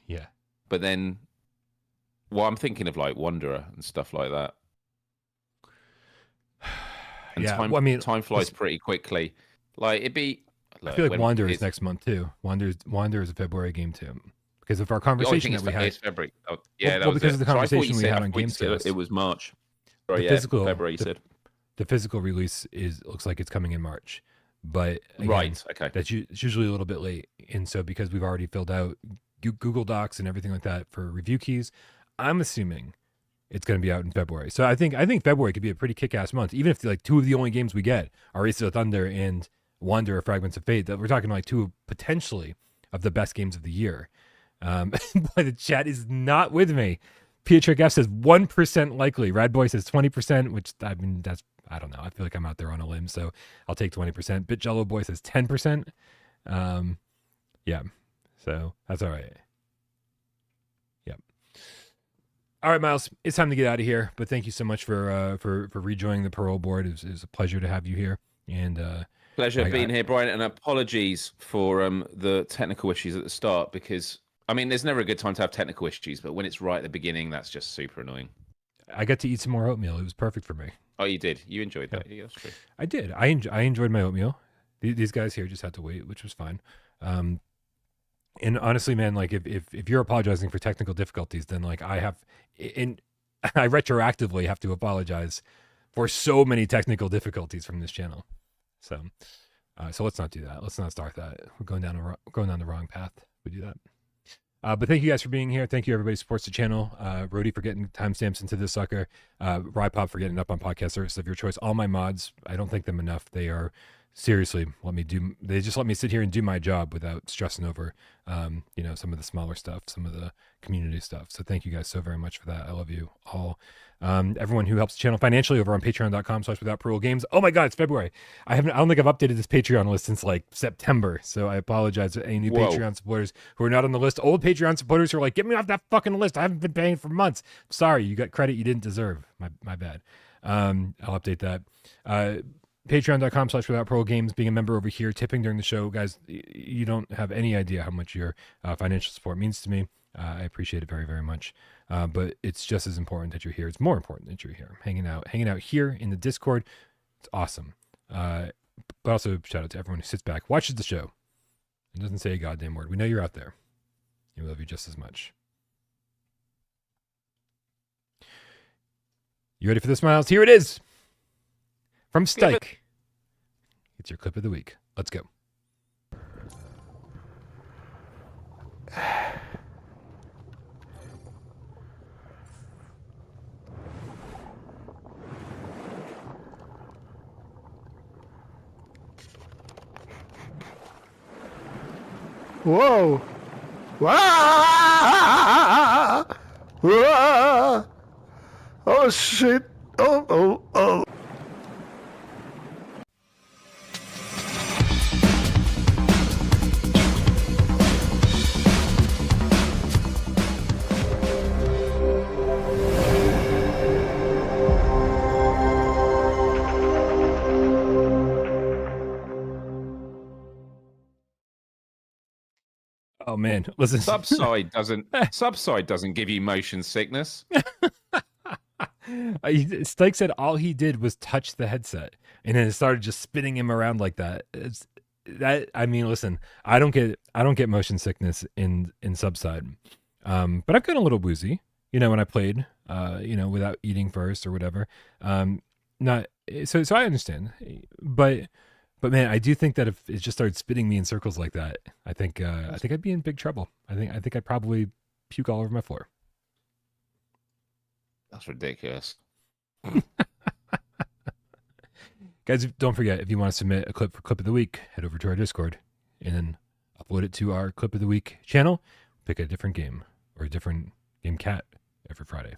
Yeah. But then, well, I'm thinking of like Wanderer and stuff like that. And yeah, time flies pretty quickly. Like it'd be. Look, I feel like Wanderer is next month too. Wanderer is a February game too. Because of our conversation that we had. It's February. Oh, yeah, well, because of the conversation we had on GameScast. It was March. February. You said the physical release looks like it's coming in March, but again, right, okay, it's usually a little bit late. And so because we've already filled out Google Docs and everything like that for review keys, I'm assuming it's going to be out in February. So I think February could be a pretty kick-ass month, even if like two of the only games we get are Aces of Thunder and Wanderer Fragments of Fate. That we're talking like two potentially of the best games of the year. Boy, the chat is not with me. Pietrick F says 1% likely. Radboy says 20%, which I mean that's I don't know. I feel like I'm out there on a limb, so I'll take 20%. BitJello Boy says 10%. Yeah, so that's all right. Yep. All right, Myles, it's time to get out of here. But thank you so much for rejoining the Parole board. It was a pleasure to have you here, and pleasure being here, Bryan. And apologies for the technical issues at the start because. I mean, there's never a good time to have technical issues, but when it's right at the beginning, that's just super annoying. I got to eat some more oatmeal. It was perfect for me. Oh, you did? You enjoyed that? Yeah, that's true. I did. I enjoyed my oatmeal. These guys here just had to wait, which was fine. And honestly, man, like if you're apologizing for technical difficulties, then like I retroactively have to apologize for so many technical difficulties from this channel. So let's not do that. Let's not start that. We're going down the wrong path. We do that. But thank you guys for being here. Thank you, everybody who supports the channel. Rody for getting timestamps into this sucker. Rypop for getting up on podcast services of your choice. All my mods, I don't thank them enough. They are seriously they just let me sit here and do my job without stressing over, some of the smaller stuff, some of the community stuff. So thank you guys so very much for that. I love you all. Everyone who helps the channel financially over on patreon.com/withoutparolegames. Oh my God, it's February. I don't think I've updated this Patreon list since like September. So I apologize to any new Patreon supporters who are not on the list. Old Patreon supporters who are like, get me off that fucking list. I haven't been paying for months. Sorry, you got credit you didn't deserve. My bad. I'll update that. Patreon.com/withoutparolegames, being a member over here, tipping during the show. Guys, you don't have any idea how much your financial support means to me. I appreciate it very, very much. But it's just as important that you're here. It's more important that you're here, hanging out here in the Discord. It's awesome. But also shout out to everyone who sits back, watches the show, and doesn't say a goddamn word. We know you're out there. We love you just as much. You ready for this, Myles? Here it is. From Stike. It's your clip of the week. Let's go. Whoa! Wah! Wah! Oh shit! Oh! Oh man, listen. Subside doesn't give you motion sickness. Stike said all he did was touch the headset, and then it started just spinning him around like that. that, I mean, listen, I don't get motion sickness in Subside. But I've gotten a little woozy, when I played, without eating first or whatever. Not so I understand, but man, I do think that if it just started spitting me in circles like that, I think I'd be in big trouble. I think I'd probably puke all over my floor. That's ridiculous. Guys, don't forget, if you want to submit a clip for Clip of the Week, head over to our Discord and then upload it to our Clip of the Week channel. Pick a different game or a different game cat every Friday.